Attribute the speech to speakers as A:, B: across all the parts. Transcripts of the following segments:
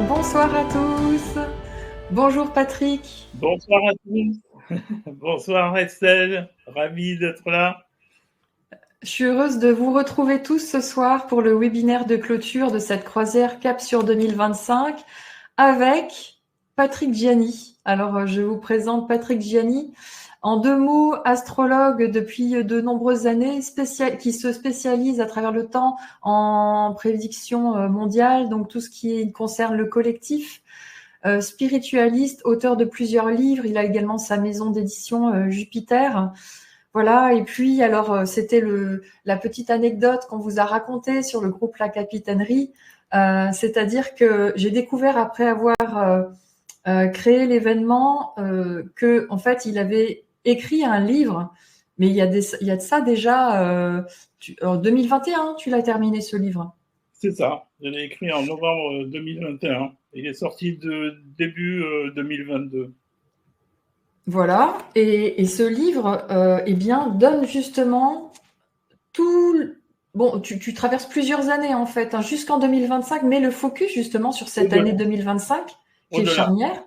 A: bonsoir à tous. Bonjour Patrick.
B: Bonsoir à tous. Bonsoir Estelle, ravi d'être là.
A: Je suis heureuse de vous retrouver tous ce soir pour le webinaire de clôture de cette croisière Cap sur 2025 avec Patrick Gianni. Alors, je vous présente Patrick Gianni. En 2 mots, astrologue depuis de nombreuses années, qui se spécialise à travers le temps en prédiction mondiale, donc tout ce qui concerne le collectif. Spiritualiste, auteur de plusieurs livres. Il a également sa maison d'édition Jupiter. Voilà, et puis alors c'était la petite anecdote qu'on vous a racontée sur le groupe La Capitainerie, c'est-à-dire que j'ai découvert après avoir créé l'événement que en fait il avait écrit un livre, mais il y a de ça déjà en 2021, tu l'as terminé ce livre.
B: C'est ça, je l'ai écrit en novembre 2021. Il est sorti de début 2022.
A: Voilà, et ce livre eh bien, donne justement tout. Bon, tu traverses plusieurs années en fait, hein, jusqu'en 2025, mais le focus justement sur cette année 2025 qui est charnière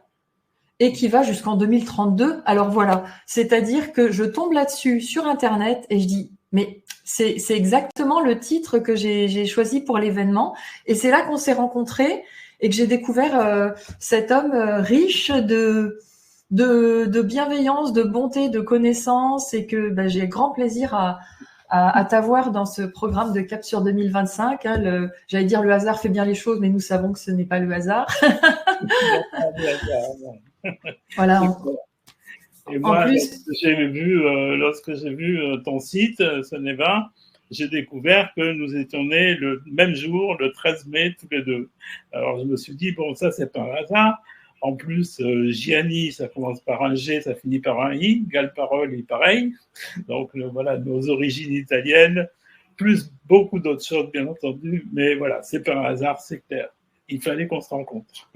A: et qui va jusqu'en 2032. Alors voilà, c'est-à-dire que je tombe là-dessus sur Internet et je dis, mais c'est exactement le titre que j'ai choisi pour l'événement. Et c'est là qu'on s'est rencontrés et que j'ai découvert cet homme riche de bienveillance, de bonté, de connaissance, et que j'ai grand plaisir à t'avoir dans ce programme de Cap sur 2025. Hein, j'allais dire le hasard fait bien les choses, mais nous savons que ce n'est pas le hasard. Voilà.
B: Et moi, lorsque j'ai vu ton site, Soneva, j'ai découvert que nous étions nés le même jour, le 13 mai, tous les deux. Alors je me suis dit, bon, ça c'est pas un hasard. En plus, Gianni, ça commence par un G, ça finit par un I. Galparole est pareil. Donc voilà, nos origines italiennes, plus beaucoup d'autres choses, bien entendu. Mais voilà, c'est pas un hasard, c'est clair. Il fallait qu'on se rencontre.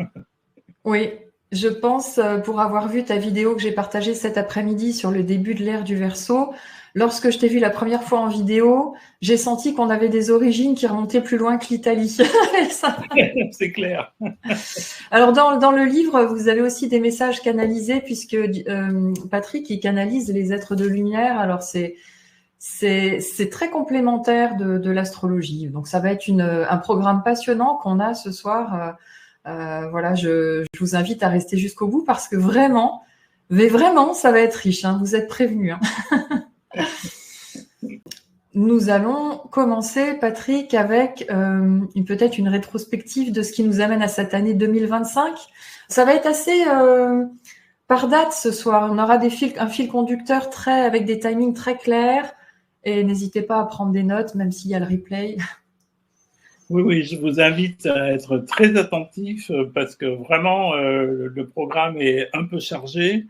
A: Oui, je pense, pour avoir vu ta vidéo que j'ai partagée cet après-midi sur le début de l'ère du Verseau, lorsque je t'ai vu la première fois en vidéo, j'ai senti qu'on avait des origines qui remontaient plus loin que l'Italie.
B: C'est clair.
A: Alors dans le livre, vous avez aussi des messages canalisés puisque Patrick il canalise les êtres de lumière. Alors c'est très complémentaire de l'astrologie. Donc ça va être un programme passionnant qu'on a ce soir. Voilà, je vous invite à rester jusqu'au bout parce que vraiment, ça va être riche. Hein, vous êtes prévenus. Hein. Nous allons commencer, Patrick, avec peut-être une rétrospective de ce qui nous amène à cette année 2025. Ça va être assez par date ce soir. On aura un fil conducteur avec des timings très clairs. Et n'hésitez pas à prendre des notes, même s'il y a le replay.
B: Oui, je vous invite à être très attentif parce que vraiment, le programme est un peu chargé.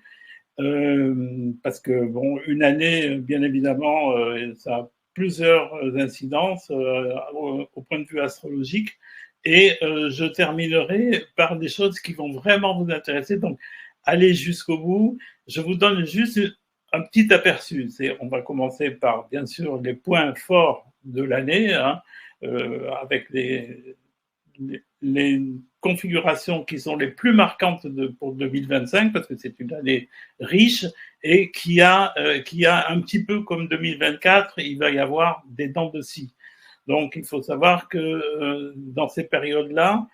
B: Parce que, bon, une année, bien évidemment, ça a plusieurs incidences au point de vue astrologique. Et je terminerai par des choses qui vont vraiment vous intéresser. Donc, allez jusqu'au bout. Je vous donne juste un petit aperçu. On va commencer par, bien sûr, les points forts de l'année, hein, avec les configurations qui sont les plus marquantes pour 2025, parce que c'est une année riche et qui a un petit peu comme 2024, il va y avoir des dents de scie. Donc, il faut savoir que dans ces périodes-là,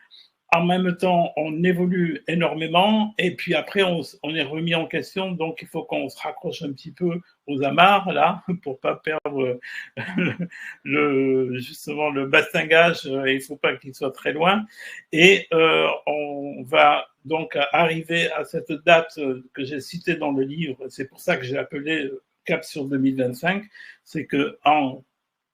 B: en même temps, on évolue énormément et puis après, on est remis en question. Donc, il faut qu'on se raccroche un petit peu aux amarres, là, pour pas perdre justement le bastingage. Il faut pas qu'il soit très loin. Et on va donc arriver à cette date que j'ai citée dans le livre. C'est pour ça que j'ai appelé Cap sur 2025. C'est que en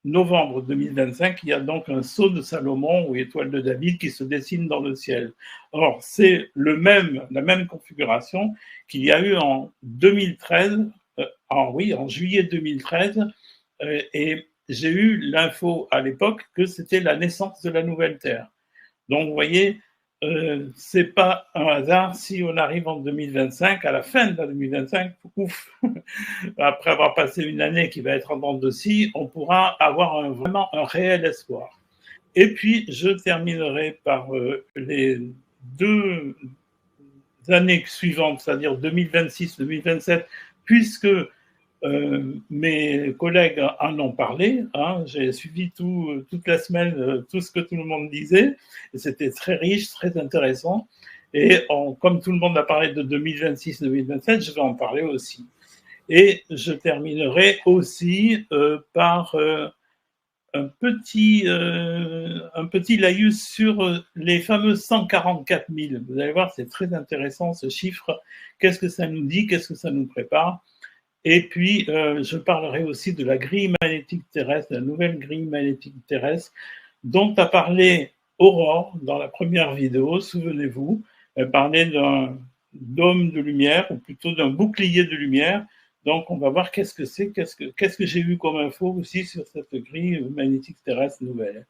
B: novembre 2025, il y a donc un sceau de Salomon ou étoile de David qui se dessine dans le ciel. Or, c'est la même configuration qu'il y a eu en 2013, en juillet 2013, et j'ai eu l'info à l'époque que c'était la naissance de la nouvelle Terre. Donc, vous voyez, c'est pas un hasard si on arrive en 2025, à la fin de la 2025, ouf, après avoir passé une année qui va être en dents de scie, on pourra avoir vraiment un réel espoir. Et puis, je terminerai par les 2 années suivantes, c'est-à-dire 2026-2027, puisque mes collègues en ont parlé. Hein, j'ai suivi toute la semaine tout ce que tout le monde disait. Et c'était très riche, très intéressant. Et comme tout le monde a parlé de 2026-2027, je vais en parler aussi. Et je terminerai aussi par un petit laïus sur les fameux 144 000. Vous allez voir, c'est très intéressant ce chiffre. Qu'est-ce que ça nous dit? Qu'est-ce que ça nous prépare? Et puis, je parlerai aussi de la grille magnétique terrestre, la nouvelle grille magnétique terrestre, dont a parlé Aurore dans la première vidéo, souvenez-vous. Elle parlait d'un dôme de lumière, ou plutôt d'un bouclier de lumière. Donc, on va voir qu'est-ce que c'est, qu'est-ce que j'ai eu comme info aussi sur cette grille magnétique terrestre nouvelle.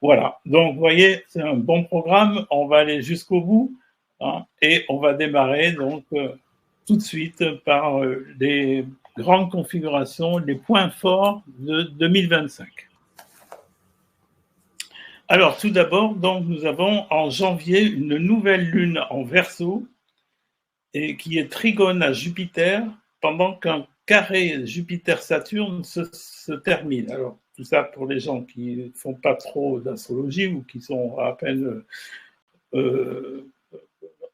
B: Voilà. Donc, vous voyez, c'est un bon programme. On va aller jusqu'au bout, hein, et on va démarrer donc tout de suite par les grandes configurations, les points forts de 2025. Alors, tout d'abord, donc, nous avons en janvier une nouvelle lune en Verseau et qui est trigone à Jupiter pendant qu'un carré Jupiter-Saturne se termine. Alors, tout ça pour les gens qui ne font pas trop d'astrologie ou qui sont à peine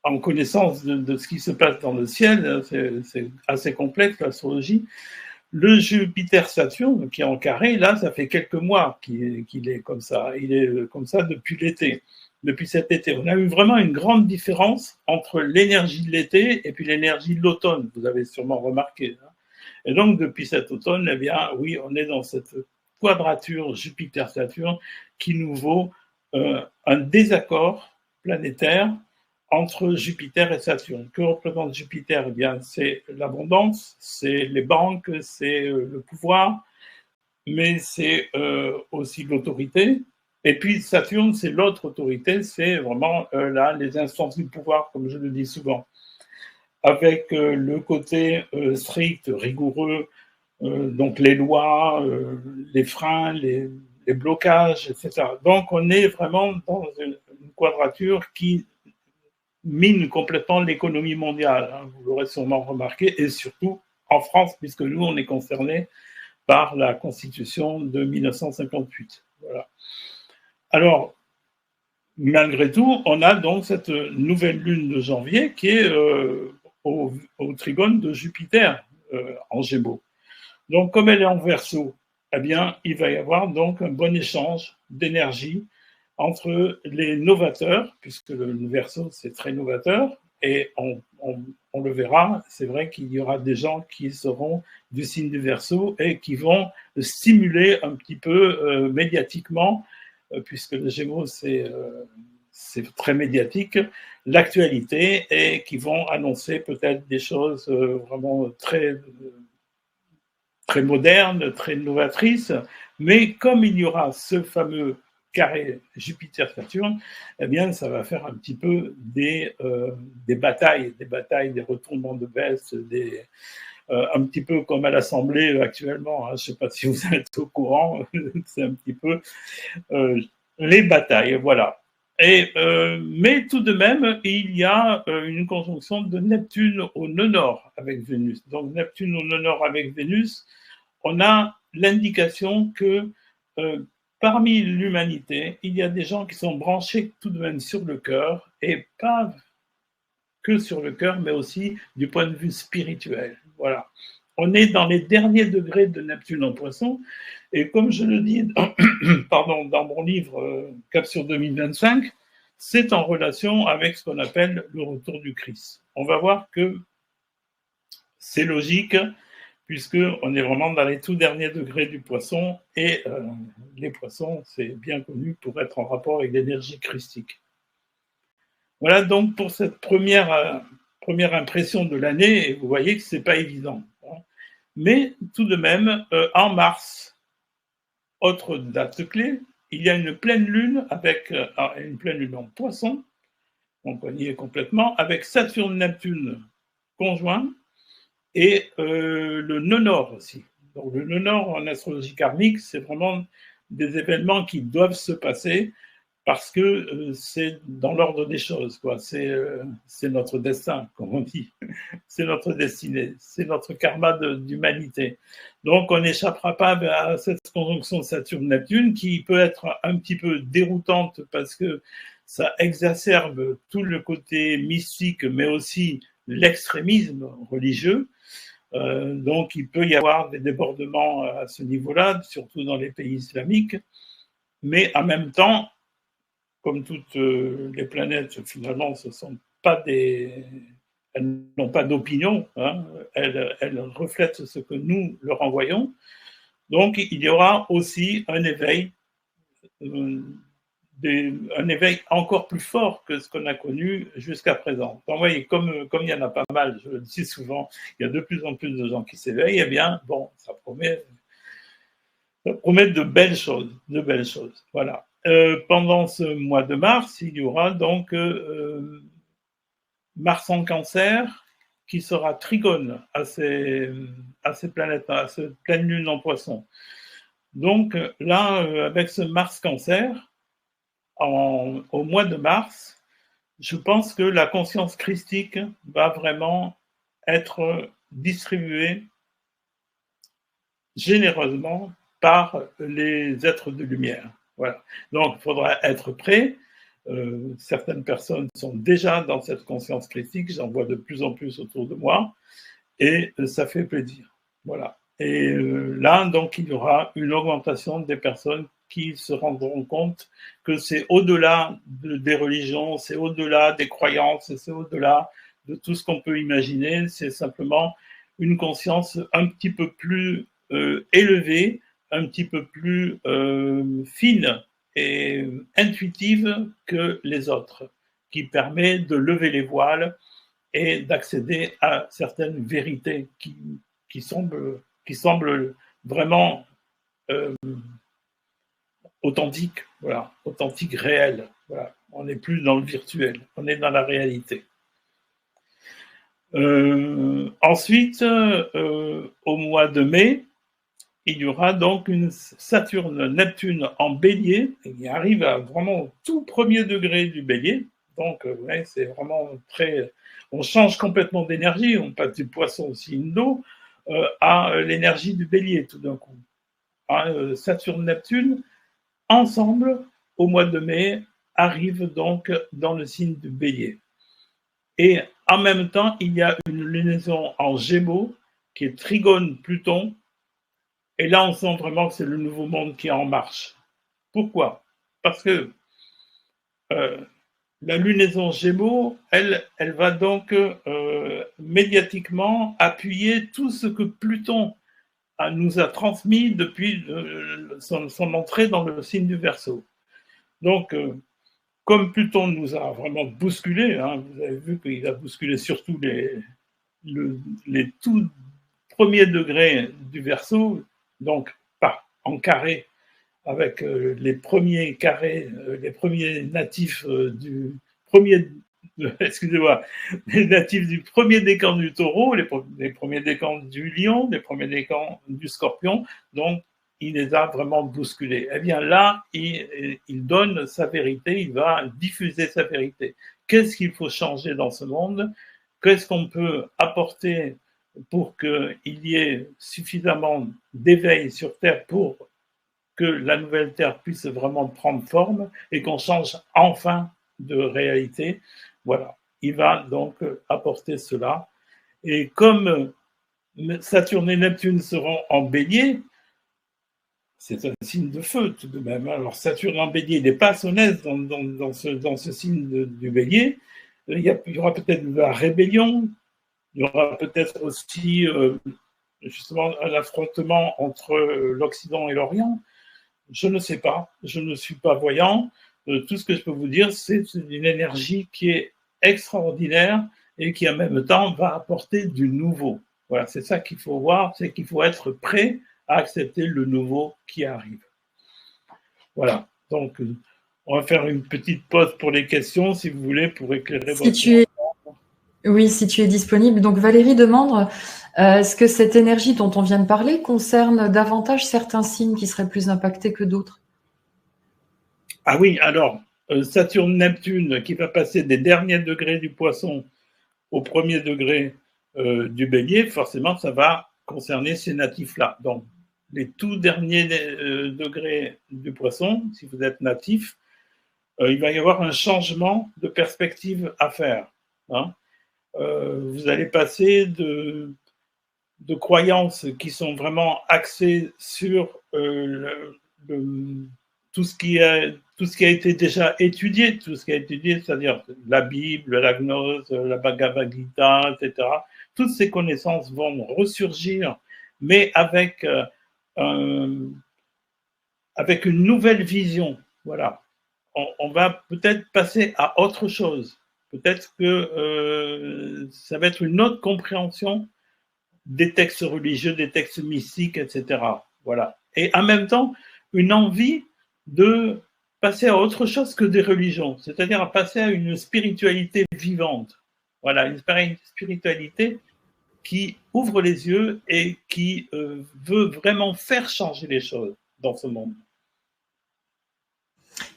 B: en connaissance de ce qui se passe dans le ciel, c'est assez complexe l'astrologie. Le Jupiter-Saturne, qui est en carré, là, ça fait quelques mois qu'il est comme ça. Il est comme ça depuis l'été, depuis cet été. On a eu vraiment une grande différence entre l'énergie de l'été et puis l'énergie de l'automne, vous avez sûrement remarqué. Et donc, depuis cet automne, eh bien, oui, on est dans cette quadrature Jupiter-Saturne qui nous vaut un désaccord planétaire entre Jupiter et Saturne. Que représente Jupiter? Eh bien, c'est l'abondance, c'est les banques, c'est le pouvoir, mais c'est aussi l'autorité. Et puis Saturne, c'est l'autre autorité, c'est vraiment là les instances du pouvoir, comme je le dis souvent, avec le côté strict, rigoureux, donc les lois, les freins, les blocages, etc. Donc on est vraiment dans une quadrature qui mine complètement l'économie mondiale, hein, vous l'aurez sûrement remarqué, et surtout en France, puisque nous, on est concernés par la Constitution de 1958. Voilà. Alors, malgré tout, on a donc cette nouvelle lune de janvier qui est au trigone de Jupiter en Gémeaux. Donc, comme elle est en Verseau, eh bien, il va y avoir donc un bon échange d'énergie entre les novateurs, puisque le Verseau, c'est très novateur, et on le verra, c'est vrai qu'il y aura des gens qui seront du signe du Verseau et qui vont stimuler un petit peu médiatiquement, puisque le Gémeaux, c'est très médiatique, l'actualité, et qui vont annoncer peut-être des choses vraiment très modernes, très novatrices, mais comme il y aura ce fameux carré Jupiter-Saturne, eh bien, ça va faire un petit peu des batailles, des retournements de veste, un petit peu comme à l'Assemblée actuellement. Hein, je ne sais pas si vous êtes au courant, c'est un petit peu les batailles, voilà. Mais tout de même, il y a une conjonction de Neptune au nœud nord avec Vénus. Donc Neptune au nœud nord avec Vénus, on a l'indication que parmi l'humanité, il y a des gens qui sont branchés tout de même sur le cœur, et pas que sur le cœur, mais aussi du point de vue spirituel. Voilà. On est dans les derniers degrés de Neptune en Poisson, et comme je le dis dans mon livre Cap sur 2025, c'est en relation avec ce qu'on appelle le retour du Christ. On va voir que c'est logique, puisqu'on est vraiment dans les tout derniers degrés du Poisson, et les Poissons, c'est bien connu pour être en rapport avec l'énergie christique. Voilà donc pour cette première impression de l'année, et vous voyez que ce n'est pas évident. Mais tout de même, en mars, autre date clé, il y a une pleine lune avec une pleine lune en Poisson, donc on y est complètement, avec Saturne-Neptune conjoint, et le nœud nord aussi. Donc le nœud nord en astrologie karmique, c'est vraiment des événements qui doivent se passer parce que c'est dans l'ordre des choses, quoi. C'est notre destin, comme on dit. C'est notre destinée, c'est notre karma d'humanité. Donc, on n'échappera pas à cette conjonction Saturne-Neptune qui peut être un petit peu déroutante parce que ça exacerbe tout le côté mystique, mais aussi l'extrémisme religieux. Donc, il peut y avoir des débordements à ce niveau-là, surtout dans les pays islamiques. Mais en même temps, comme toutes les planètes, finalement, elles n'ont pas d'opinion, hein, elles reflètent ce que nous leur envoyons. Donc, il y aura aussi un éveil encore plus fort que ce qu'on a connu jusqu'à présent. Donc, vous voyez, comme il y en a pas mal, je le dis souvent, il y a de plus en plus de gens qui s'éveillent, eh bien, bon, ça promet de belles choses, Voilà. Pendant ce mois de mars, il y aura donc Mars en Cancer qui sera trigone à ces planètes, à cette pleine lune en Poisson. Donc là, avec ce Mars Cancer, au mois de mars, je pense que la conscience christique va vraiment être distribuée généreusement par les êtres de lumière. Voilà. Donc, il faudra être prêt. Certaines personnes sont déjà dans cette conscience critique, j'en vois de plus en plus autour de moi, et ça fait plaisir. Voilà. Et là, donc, il y aura une augmentation des personnes qui se rendront compte que c'est au-delà des religions, c'est au-delà des croyances, c'est au-delà de tout ce qu'on peut imaginer, c'est simplement une conscience un petit peu plus élevée, un petit peu plus fine et intuitive que les autres, qui permet de lever les voiles et d'accéder à certaines vérités qui semblent vraiment authentiques, voilà, authentiques, réelles. Voilà. On n'est plus dans le virtuel, on est dans la réalité. Ensuite, au mois de mai, il y aura donc une Saturne-Neptune en bélier, qui arrive à vraiment au tout premier degré du bélier. Donc, ouais, c'est vraiment très... On change complètement d'énergie, on passe du poisson au signe d'eau à l'énergie du bélier tout d'un coup. Hein, Saturne-Neptune, ensemble, au mois de mai, arrivent donc dans le signe du bélier. Et en même temps, il y a une lunaison en Gémeaux qui est trigone Pluton. Et là, on sent vraiment que c'est le nouveau monde qui est en marche. Pourquoi ? Parce que la lunaison Gémeaux, elle va donc médiatiquement appuyer tout ce que Pluton nous a transmis depuis son entrée dans le signe du Verseau. Donc, comme Pluton nous a vraiment bousculé, hein, vous avez vu qu'il a bousculé surtout les tout premiers degrés du Verseau, donc pas en carré, avec les premiers carrés, les premiers natifs du premier, excusez-moi, les natifs du premier décan du Taureau, les premiers décans du Lion, les premiers décans du Scorpion, donc il les a vraiment bousculés. Eh bien là, il donne sa vérité, il va diffuser sa vérité. Qu'est-ce qu'il faut changer dans ce monde ? Qu'est-ce qu'on peut apporter pour qu'il y ait suffisamment d'éveil sur Terre pour que la nouvelle Terre puisse vraiment prendre forme et qu'on change enfin de réalité. Voilà, il va donc apporter cela. Et comme Saturne et Neptune seront en bélier, c'est un signe de feu tout de même. Alors Saturne en bélier, il n'est pas son aise dans ce signe du bélier. Il y aura peut-être de la rébellion, il y aura peut-être aussi justement un affrontement entre l'Occident et l'Orient. Je ne sais pas, je ne suis pas voyant. Tout ce que je peux vous dire, c'est une énergie qui est extraordinaire et qui en même temps va apporter du nouveau. Voilà, c'est ça qu'il faut voir, c'est qu'il faut être prêt à accepter le nouveau qui arrive. Voilà, donc on va faire une petite pause pour les questions, si vous voulez, pour éclairer votre...
A: Oui, si tu es disponible. Donc Valérie demande, est-ce que cette énergie dont on vient de parler concerne davantage certains signes qui seraient plus impactés que d'autres ?
B: Ah oui, alors, Saturne-Neptune qui va passer des derniers degrés du Poisson au premier degré du Bélier, forcément, ça va concerner ces natifs-là. Donc, les tout derniers degrés du Poisson, si vous êtes natif, il va y avoir un changement de perspective à faire. Hein. Vous allez passer de croyances qui sont vraiment axées sur tout ce qui a été déjà étudié, c'est-à-dire la Bible, la Gnose, la Bhagavad Gita, etc. Toutes ces connaissances vont ressurgir, mais avec une nouvelle vision. Voilà. On va peut-être passer à autre chose. Peut-être que ça va être une autre compréhension des textes religieux, des textes mystiques, etc. Voilà. Et en même temps, une envie de passer à autre chose que des religions, c'est-à-dire à passer à une spiritualité vivante. Voilà, une spiritualité qui ouvre les yeux et qui veut vraiment faire changer les choses dans ce monde.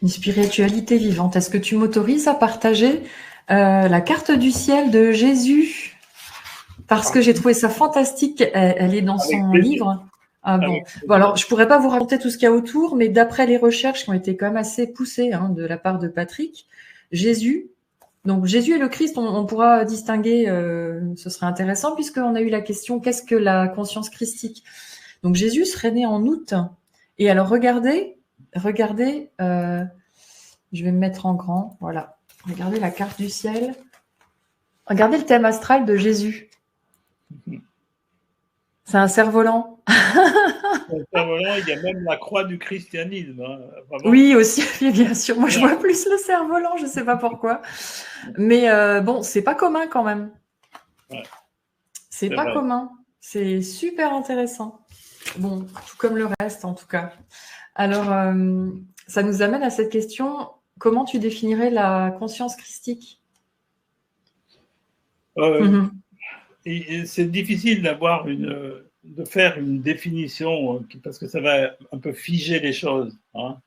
A: Une spiritualité vivante. Est-ce que tu m'autorises à partager la carte du ciel de Jésus? Parce que j'ai trouvé ça fantastique. Elle est dans son livre. Ah bon. Bon, alors, je pourrais pas vous raconter tout ce qu'il y a autour, mais d'après les recherches qui ont été quand même assez poussées de la part de Patrick, Jésus, donc Jésus et le Christ, on pourra distinguer, ce serait intéressant, puisqu'on a eu la question, qu'est-ce que la conscience christique? Donc Jésus serait né en août. Et alors, regardez, je vais me mettre en grand, voilà. Regardez la carte du ciel. Regardez le thème astral de Jésus. C'est un cerf-volant.
B: Un cerf-volant, il y a même la croix du christianisme. Hein,
A: oui, aussi, bien sûr. Moi, je vois plus le cerf-volant, je ne sais pas pourquoi. Mais bon, c'est pas commun quand même. Ouais, c'est pas vrai. Commun. C'est super intéressant. Bon, tout comme le reste, en tout cas. Alors, ça nous amène à cette question. Comment tu définirais la conscience christique?
B: Et c'est difficile de faire une définition parce que ça va un peu figer les choses. Hein.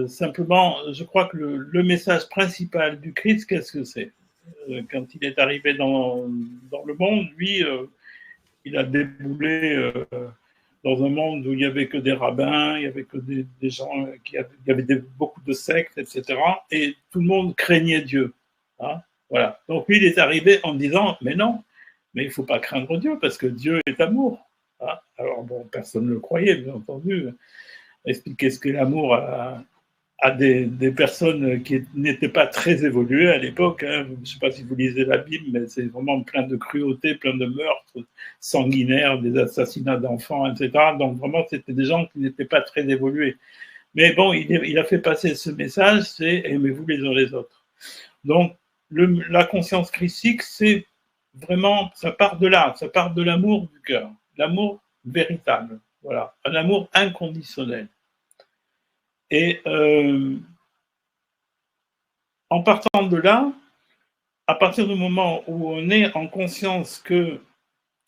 B: Simplement, je crois que le message principal du Christ, qu'est-ce que c'est? Quand il est arrivé dans le monde, lui, il a déboulé dans un monde où il n'y avait que des rabbins, il n'y avait que des gens il y avait beaucoup de sectes, etc. Et tout le monde craignait Dieu. Hein. Voilà. Donc lui, il est arrivé en disant, mais non, mais il ne faut pas craindre Dieu parce que Dieu est amour. Hein. Alors bon, personne ne le croyait, bien entendu. Expliquer ce qu'est l'amour à des personnes qui n'étaient pas très évoluées à l'époque. Hein. Je ne sais pas si vous lisez la Bible, mais c'est vraiment plein de cruauté, plein de meurtres sanguinaires, des assassinats d'enfants, etc. Donc vraiment, c'était des gens qui n'étaient pas très évolués. Mais bon, il a fait passer ce message, c'est aimez-vous les uns les autres. Donc, la conscience christique, c'est vraiment, ça part de là, ça part de l'amour du cœur, l'amour véritable, voilà, un amour inconditionnel. Et en partant de là, à partir du moment où on est en conscience que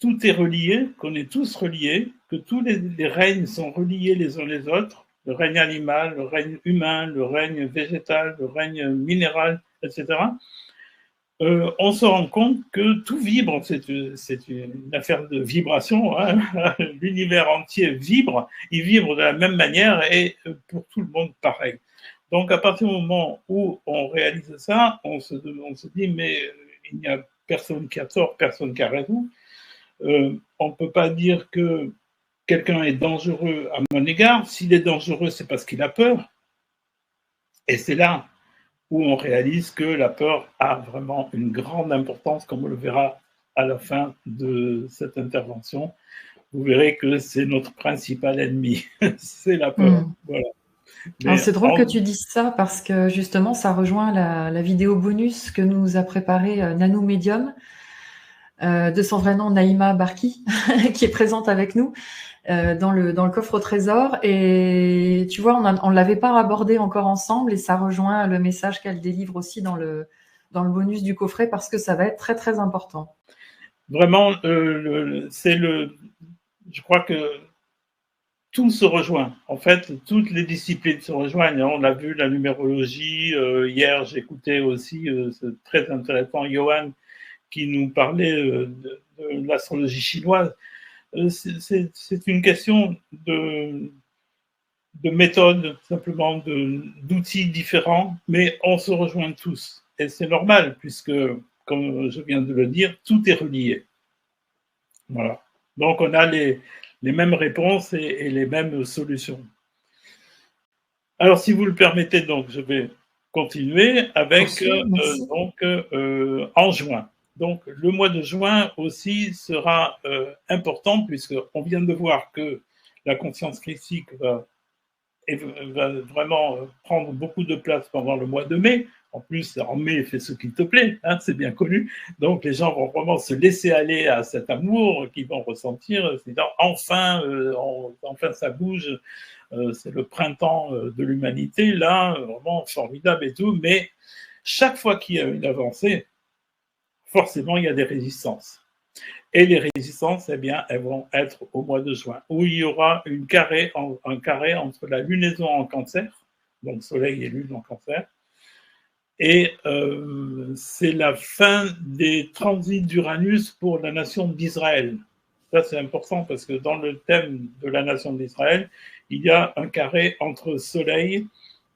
B: tout est relié, qu'on est tous reliés, que tous les règnes sont reliés les uns les autres, le règne animal, le règne humain, le règne végétal, le règne minéral, etc., on se rend compte que tout vibre, c'est une affaire de vibration, hein. L'univers entier vibre, il vibre de la même manière et pour tout le monde pareil. Donc à partir du moment où on réalise ça, on se dit mais il n'y a personne qui a tort, personne qui a raison. On ne peut pas dire que quelqu'un est dangereux à mon égard. S'il est dangereux, c'est parce qu'il a peur. Et c'est là où on réalise que la peur a vraiment une grande importance, comme on le verra à la fin de cette intervention. Vous verrez que c'est notre principal ennemi, c'est la peur. Voilà.
A: C'est drôle que tu dises ça parce que justement, ça rejoint la vidéo bonus que nous a préparée Nano Medium, de son vrai nom Naïma Barki, qui est présente avec nous. Dans le coffre au trésor, et tu vois, on l'avait pas abordé encore ensemble, et ça rejoint le message qu'elle délivre aussi dans le bonus du coffret, parce que ça va être très très important.
B: Vraiment, je crois que tout se rejoint. En fait, toutes les disciplines se rejoignent. On l'a vu, la numérologie. Hier, j'écoutais aussi, c'est très intéressant, Johan, qui nous parlait de l'astrologie chinoise. C'est une question de méthodes, simplement d'outils différents, mais on se rejoint tous. Et c'est normal, puisque, comme je viens de le dire, tout est relié. Voilà. Donc, on a les mêmes réponses et les mêmes solutions. Alors, si vous le permettez, donc, je vais continuer avec en juin. Donc, le mois de juin aussi sera important, puisqu'on vient de voir que la conscience christique va vraiment prendre beaucoup de place pendant le mois de mai. En plus, en mai, fais ce qu'il te plaît, hein, c'est bien connu. Donc, les gens vont vraiment se laisser aller à cet amour qu'ils vont ressentir. C'est-à-dire, enfin, enfin, ça bouge. C'est le printemps de l'humanité, là, vraiment formidable et tout. Mais chaque fois qu'il y a une avancée, forcément, il y a des résistances. Et les résistances, eh bien, elles vont être au mois de juin, où il y aura un carré entre la lunaison en cancer, donc soleil et lune en cancer, et c'est la fin des transits d'Uranus pour la nation d'Israël. Ça, c'est important parce que dans le thème de la nation d'Israël, il y a un carré entre soleil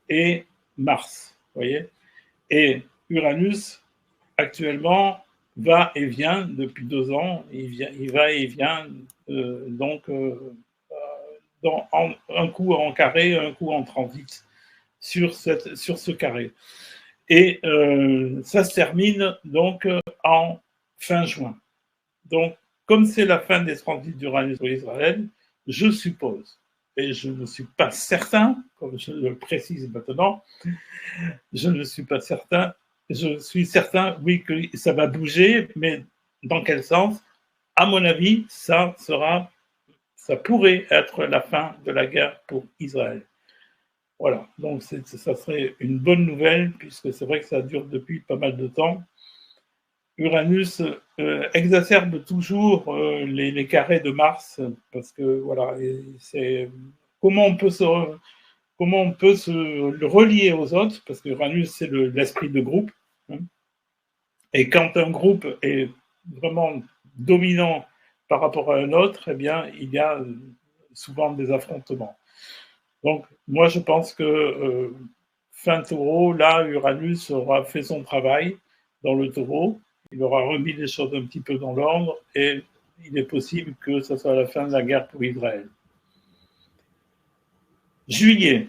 B: et Mars, vous voyez. Et Uranus, actuellement, va et vient depuis 2 ans, il va et vient, un coup en carré, un coup en transit sur ce carré. Et ça se termine donc en fin juin. Donc, comme c'est la fin des transits d'Uranus pour Israël, je suppose, et je ne suis pas certain, comme je le précise maintenant, je ne suis pas certain, je suis certain, oui, que ça va bouger, mais dans quel sens? À mon avis, ça pourrait être la fin de la guerre pour Israël. Voilà, donc ça serait une bonne nouvelle, puisque c'est vrai que ça dure depuis pas mal de temps. Uranus exacerbe toujours les carrés de Mars, parce que voilà, c'est comment on peut se le relier aux autres, parce que Uranus, c'est l'esprit de groupe. Hein. Et quand un groupe est vraiment dominant par rapport à un autre, eh bien, il y a souvent des affrontements. Donc, moi, je pense que fin taureau, là, Uranus aura fait son travail dans le taureau. Il aura remis les choses un petit peu dans l'ordre et il est possible que ce soit la fin de la guerre pour Israël. Juillet,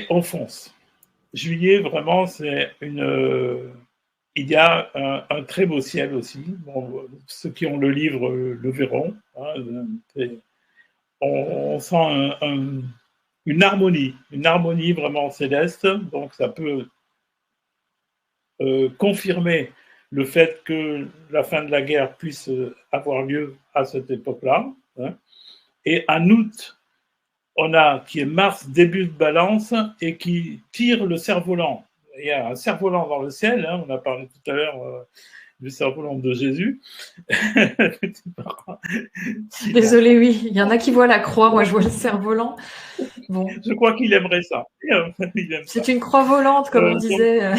B: on fonce. Juillet, vraiment, c'est il y a un très beau ciel aussi. Bon, ceux qui ont le livre le verront. Hein, on sent une harmonie vraiment céleste. Donc, ça peut confirmer le fait que la fin de la guerre puisse avoir lieu à cette époque-là. Hein. Et en août, on a qui est Mars, début de Balance, et qui tire le cerf-volant. Il y a un cerf-volant dans le ciel, hein, on a parlé tout à l'heure du cerf-volant de Jésus.
A: Désolée, oui, il y en a qui voient la croix, moi je vois le cerf-volant. Bon.
B: Je crois qu'il aimerait ça.
A: C'est une croix volante, comme on disait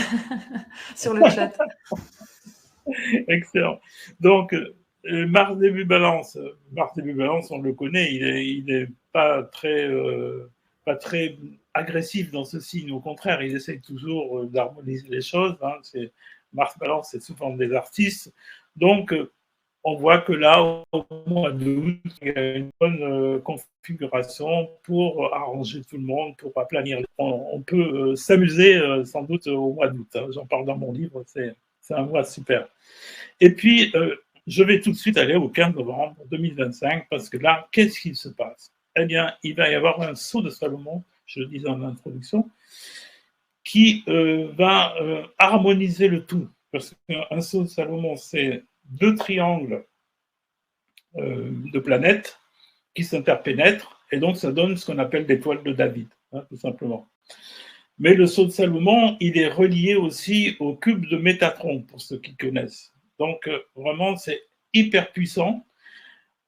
A: sur le chat.
B: Excellent. Donc, Mars début Balance, on le connaît, il est pas très agressif dans ce signe. Au contraire, il essaye toujours d'harmoniser les choses. Hein. Mars Balance, c'est souvent des artistes. Donc, on voit que là, au mois d'août, il y a une bonne configuration pour arranger tout le monde, pour aplanir. On peut s'amuser sans doute au mois d'août. Hein. J'en parle dans mon livre, c'est un mois super. Et puis, je vais tout de suite aller au 15 novembre 2025, parce que là, qu'est-ce qui se passe? Eh bien, il va y avoir un sceau de Salomon, je le disais en introduction, qui va harmoniser le tout. Parce qu'un sceau de Salomon, c'est 2 triangles de planètes qui s'interpénètrent, et donc ça donne ce qu'on appelle l'étoile de David, hein, tout simplement. Mais le sceau de Salomon, il est relié aussi au cube de Métatron, pour ceux qui connaissent. Donc, vraiment, c'est hyper puissant.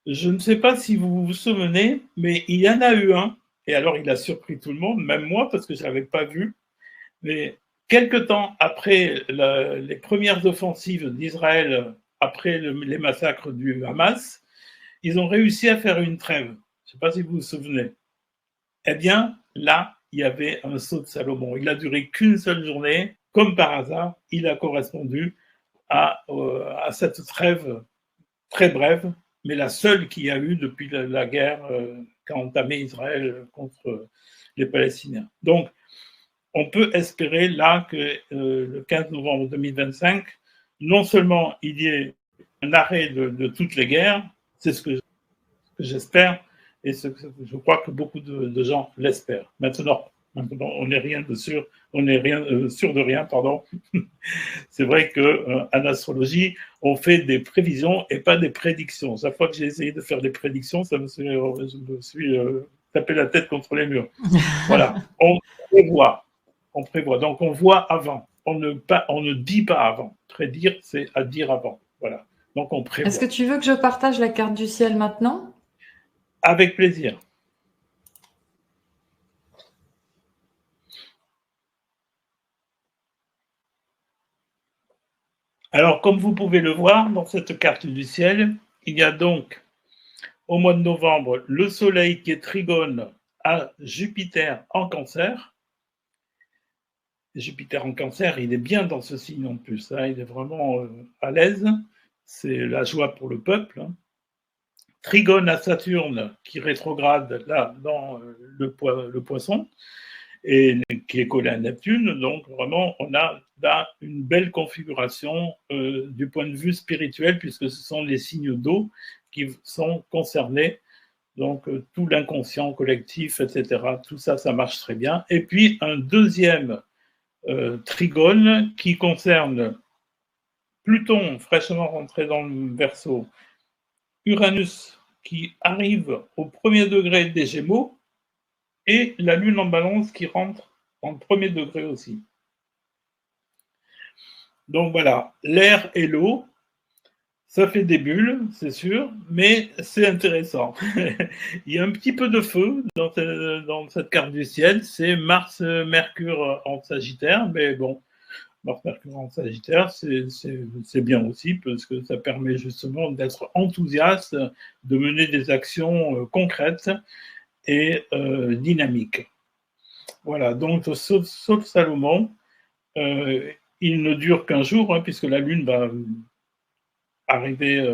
B: Je ne sais pas si vous vous souvenez, mais il y en a eu un, et alors il a surpris tout le monde, même moi, parce que je ne l'avais pas vu, mais quelque temps après les premières offensives d'Israël, après les massacres du Hamas, ils ont réussi à faire une trêve. Je ne sais pas si vous vous souvenez. Eh bien, là, il y avait un saut de Salomon. Il a duré qu'une seule journée. Comme par hasard, il a correspondu à cette trêve très brève, mais la seule qu'il y a eu depuis la guerre qu'a entamé Israël contre les Palestiniens. Donc, on peut espérer là que le 15 novembre 2025, non seulement il y ait un arrêt de toutes les guerres, c'est ce que j'espère, et je crois que beaucoup de gens l'espèrent. Maintenant, on n'est rien de sûr, on n'est rien sûr de rien, pardon. C'est vrai que en astrologie, on fait des prévisions et pas des prédictions. Chaque fois que j'ai essayé de faire des prédictions, je me suis tapé la tête contre les murs. Voilà, on prévoit, on prévoit. Donc on voit avant. On ne dit pas avant. Prédire, c'est à dire avant. Voilà. Donc on prévoit.
A: Est-ce que tu veux que je partage la carte du ciel maintenant?
B: Avec plaisir. Alors, comme vous pouvez le voir dans cette carte du ciel, il y a donc au mois de novembre le Soleil qui est trigone à Jupiter en Cancer. Jupiter en Cancer, il est bien dans ce signe en plus, hein, il est vraiment à l'aise, c'est la joie pour le peuple. Hein. Trigone à Saturne qui rétrograde là dans le Poisson et qui est collé à Neptune. Donc vraiment, on a là une belle configuration du point de vue spirituel puisque ce sont les signes d'eau qui sont concernés. Donc tout l'inconscient collectif, etc. Tout ça, ça marche très bien. Et puis un deuxième trigone qui concerne Pluton fraîchement rentré dans le Verseau, Uranus qui arrive au premier degré des Gémeaux et la Lune en Balance qui rentre en premier degré aussi. Donc voilà, l'air et l'eau, ça fait des bulles, c'est sûr, mais c'est intéressant. Il y a un petit peu de feu dans cette carte du ciel, c'est Mars-Mercure en Sagittaire, mais bon, Mars-Mercure en Sagittaire, c'est bien aussi parce que ça permet justement d'être enthousiaste, de mener des actions concrètes et dynamiques. Voilà, donc sauf Salomon, il ne dure qu'un jour, hein, puisque la Lune va arriver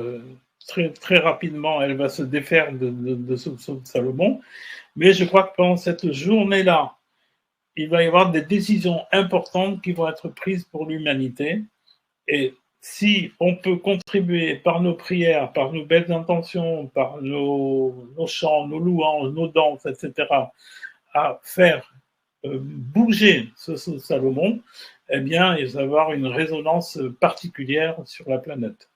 B: très, très rapidement, elle va se défaire de Salomon, mais je crois que pendant cette journée-là, il va y avoir des décisions importantes qui vont être prises pour l'humanité. Et si on peut contribuer par nos prières, par nos belles intentions, par nos chants, nos louanges, nos danses, etc., à faire bouger ce Salomon, eh bien, il va y avoir une résonance particulière sur la planète.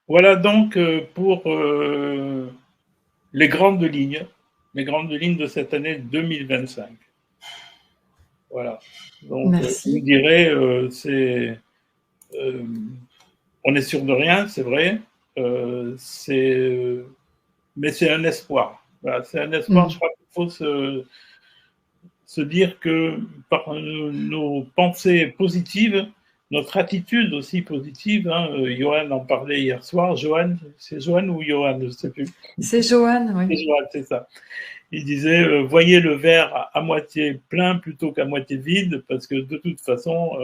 B: Voilà donc pour les grandes lignes de cette année 2025. Voilà. Donc,
A: Merci.
B: je dirais, on est sûr de rien, c'est vrai, mais c'est un espoir. Voilà, c'est un espoir. Je crois qu'il faut se dire que par nos pensées positives, notre attitude aussi positive, hein, Johan en parlait hier soir, c'est Johan ou Johan, je ne sais plus.
A: C'est Johan, oui.
B: C'est Johan, c'est ça. Il disait voyez le verre à moitié plein plutôt qu'à moitié vide, parce que de toute façon,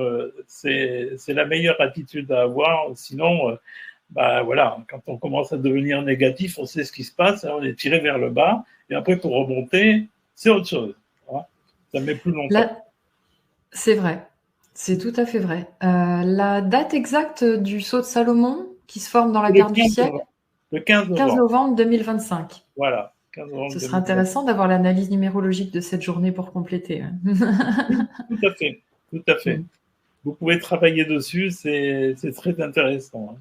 B: c'est la meilleure attitude à avoir. Sinon, bah voilà, quand on commence à devenir négatif, on sait ce qui se passe, hein, on est tiré vers le bas, et après pour remonter, c'est autre chose. Hein. Ça met plus longtemps.
A: Là, c'est vrai, c'est tout à fait vrai. La date exacte du saut de Salomon qui se forme dans la carte du ciel,
B: le 15 novembre.
A: 15 novembre 2025.
B: Voilà.
A: Ce serait intéressant d'avoir l'analyse numérologique de cette journée pour compléter.
B: Tout à fait, tout à fait. Vous pouvez travailler dessus, c'est très intéressant. Hein.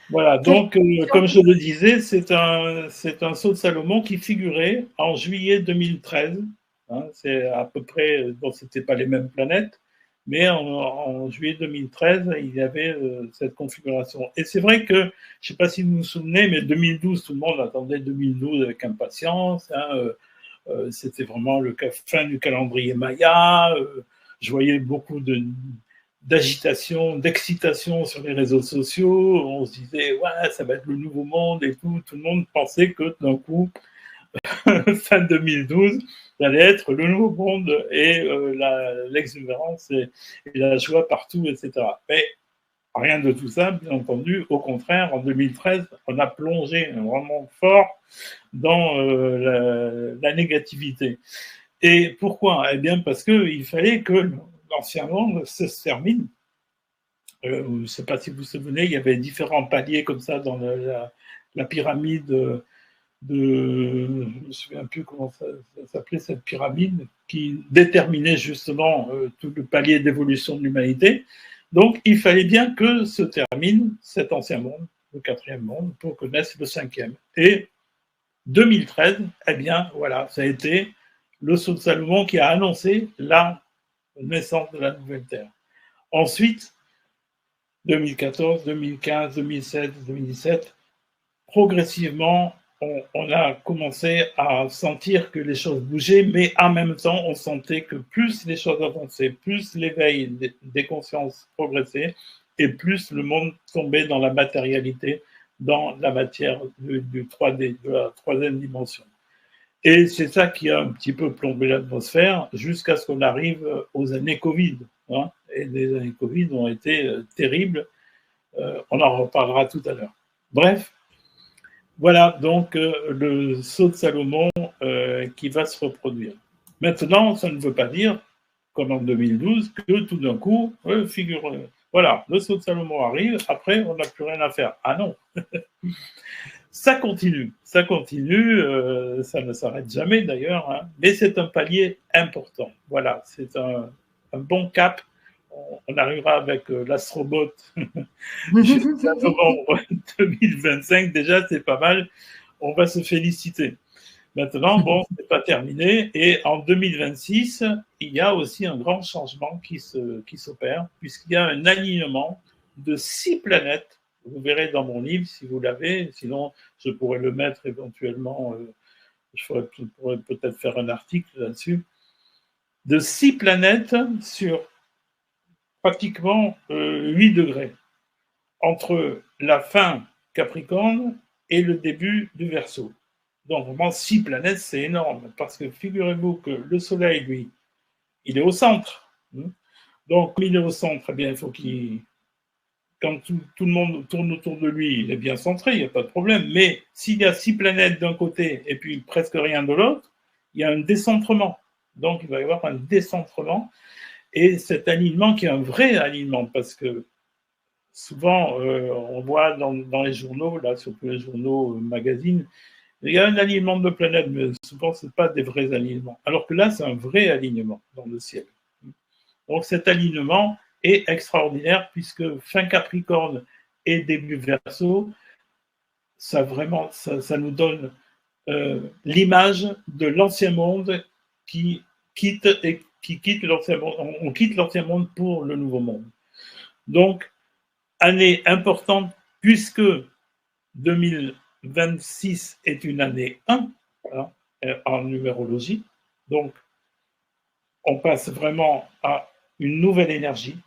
B: Voilà, donc comme je le disais, c'est un saut de Salomon qui figurait en juillet 2013. Hein, c'est à peu près, bon, c'était pas les mêmes planètes, mais en juillet 2013, il y avait cette configuration. Et c'est vrai que, je ne sais pas si vous vous souvenez, mais 2012, tout le monde attendait 2012 avec impatience. C'était vraiment le fin du calendrier Maya. Je voyais beaucoup d'agitation, d'excitation sur les réseaux sociaux. On se disait, ouais, ça va être le nouveau monde et tout. Tout le monde pensait que d'un coup, fin 2012, ça allait être le nouveau monde et l'exubérance et la joie partout, etc. Mais rien de tout ça, bien entendu. Au contraire, en 2013, on a plongé vraiment fort dans la négativité. Et pourquoi? Eh bien, parce qu'il fallait que l'ancien monde se termine. Je ne sais pas si vous vous souvenez, il y avait différents paliers comme ça dans la pyramide je ne me souviens plus comment ça s'appelait, cette pyramide, qui déterminait justement tout le palier d'évolution de l'humanité. Donc, il fallait bien que se termine cet ancien monde, le quatrième monde, pour que naisse le cinquième. Et 2013, eh bien, voilà, ça a été le sceau de Salomon qui a annoncé la naissance de la nouvelle Terre. Ensuite, 2014, 2015, 2016, 2017, progressivement, on a commencé à sentir que les choses bougeaient, mais en même temps, on sentait que plus les choses avançaient, plus l'éveil des consciences progressait, et plus le monde tombait dans la matérialité, dans la matière du 3D, de la troisième dimension. Et c'est ça qui a un petit peu plombé l'atmosphère jusqu'à ce qu'on arrive aux années Covid. Hein, et les années Covid ont été terribles. On en reparlera tout à l'heure. Bref, voilà donc le sceau de Salomon qui va se reproduire. Maintenant, ça ne veut pas dire, comme en 2012, que tout d'un coup, voilà, le sceau de Salomon arrive, après on n'a plus rien à faire. Ah non, ça continue, ça ne s'arrête jamais d'ailleurs, hein, mais c'est un palier important. Voilà, c'est un bon cap. On arrivera avec l'astrobot jusqu'à novembre 2025. Déjà, c'est pas mal. On va se féliciter. Maintenant, bon, c'est pas terminé. Et en 2026, il y a aussi un grand changement qui s'opère, puisqu'il y a un alignement de 6 planètes. Vous verrez dans mon livre si vous l'avez. Sinon, je pourrais le mettre éventuellement. Je pourrais peut-être faire un article là-dessus. De 6 planètes sur pratiquement 8 degrés entre la fin Capricorne et le début du Verseau. Donc vraiment 6 planètes, c'est énorme, parce que figurez-vous que le Soleil, lui, il est au centre. Donc, comme il est au centre, eh bien, il faut qu'il, quand tout le monde tourne autour de lui, il est bien centré, il n'y a pas de problème. Mais s'il y a 6 planètes d'un côté et puis presque rien de l'autre, il y a un décentrement. Donc, il va y avoir un décentrement. Et cet alignement qui est un vrai alignement, parce que souvent, on voit dans les journaux, là, surtout les journaux, magazines, il y a un alignement de planètes, mais souvent, ce n'est pas des vrais alignements. Alors que là, c'est un vrai alignement dans le ciel. Donc, cet alignement est extraordinaire, puisque fin Capricorne et début Verseau, ça nous donne l'image de l'ancien monde qui quitte l'ancien monde. On quitte l'ancien monde pour le nouveau monde. Donc, année importante, puisque 2026 est une année 1 hein, en numérologie. Donc, on passe vraiment à une nouvelle énergie.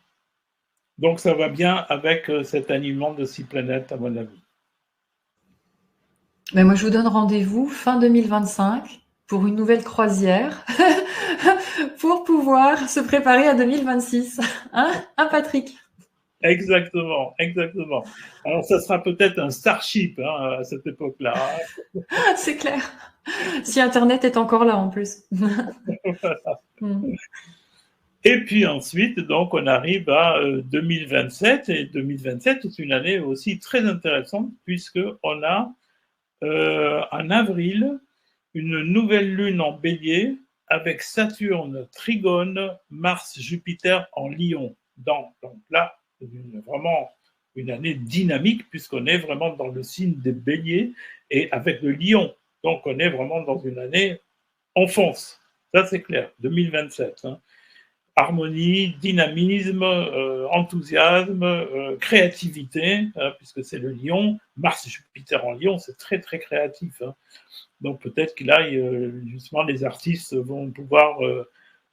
B: Donc, ça va bien avec cet alignement de 6 planètes, à mon avis.
A: Mais moi, je vous donne rendez-vous fin 2025 pour une nouvelle croisière pour pouvoir se préparer à 2026. Hein, Patrick?
B: Exactement, exactement. Alors, ça sera peut-être un Starship hein, à cette époque-là.
A: C'est clair. Si Internet est encore là, en plus.
B: Voilà. Et puis ensuite, donc, on arrive à 2027. Et 2027 est une année aussi très intéressante, puisqu'on a en avril une nouvelle lune en bélier avec Saturne, Trigone, Mars, Jupiter en Lion. Donc là, vraiment une année dynamique puisqu'on est vraiment dans le signe des béliers et avec le Lion. Donc on est vraiment dans une année en fonce. Ça c'est clair, 2027. Hein. harmonie, dynamisme, enthousiasme, créativité, puisque c'est le lion. Mars et Jupiter en lion, c'est très très créatif. Hein. Donc peut-être qu'il aille, justement, les artistes vont pouvoir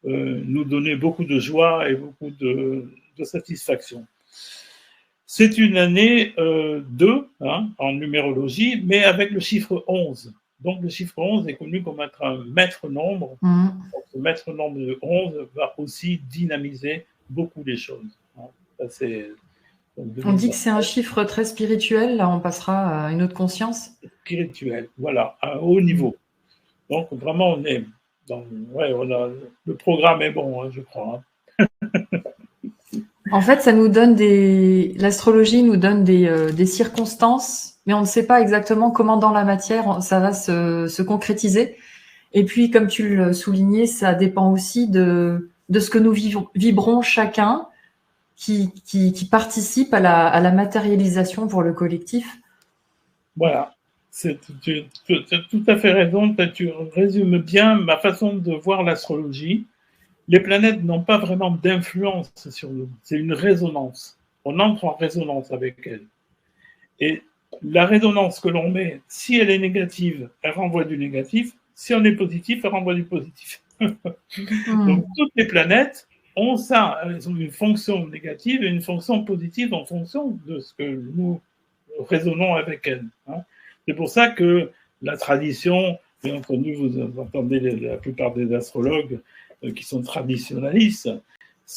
B: nous donner beaucoup de joie et beaucoup de satisfaction. C'est une année 2 hein, en numérologie, mais avec le chiffre 11. Donc le chiffre 11 est connu comme être un maître nombre. Donc, ce maître nombre de 11 va aussi dynamiser beaucoup les choses. Hein. Ça,
A: on dit que c'est un chiffre très spirituel, là on passera à une autre conscience.
B: Spirituel, voilà, à un haut niveau. Donc vraiment, on est dans, ouais, le programme est bon, hein, je crois. Hein.
A: En fait, ça nous donne l'astrologie nous donne des circonstances, mais on ne sait pas exactement comment dans la matière ça va se concrétiser. Et puis, comme tu le soulignais, ça dépend aussi de ce que nous vibrons chacun qui participe à la matérialisation pour le collectif.
B: Voilà. Tu as tout à fait raison, tu résumes bien ma façon de voir l'astrologie. Les planètes n'ont pas vraiment d'influence sur nous, c'est une résonance. On entre en résonance avec elles. Et la résonance que l'on met, si elle est négative, elle renvoie du négatif. Si on est positif, elle renvoie du positif. Donc toutes les planètes ont ça, elles ont une fonction négative et une fonction positive en fonction de ce que nous résonnons avec elles. Hein. C'est pour ça que la tradition, bien entendu, vous entendez la plupart des astrologues qui sont traditionnalistes,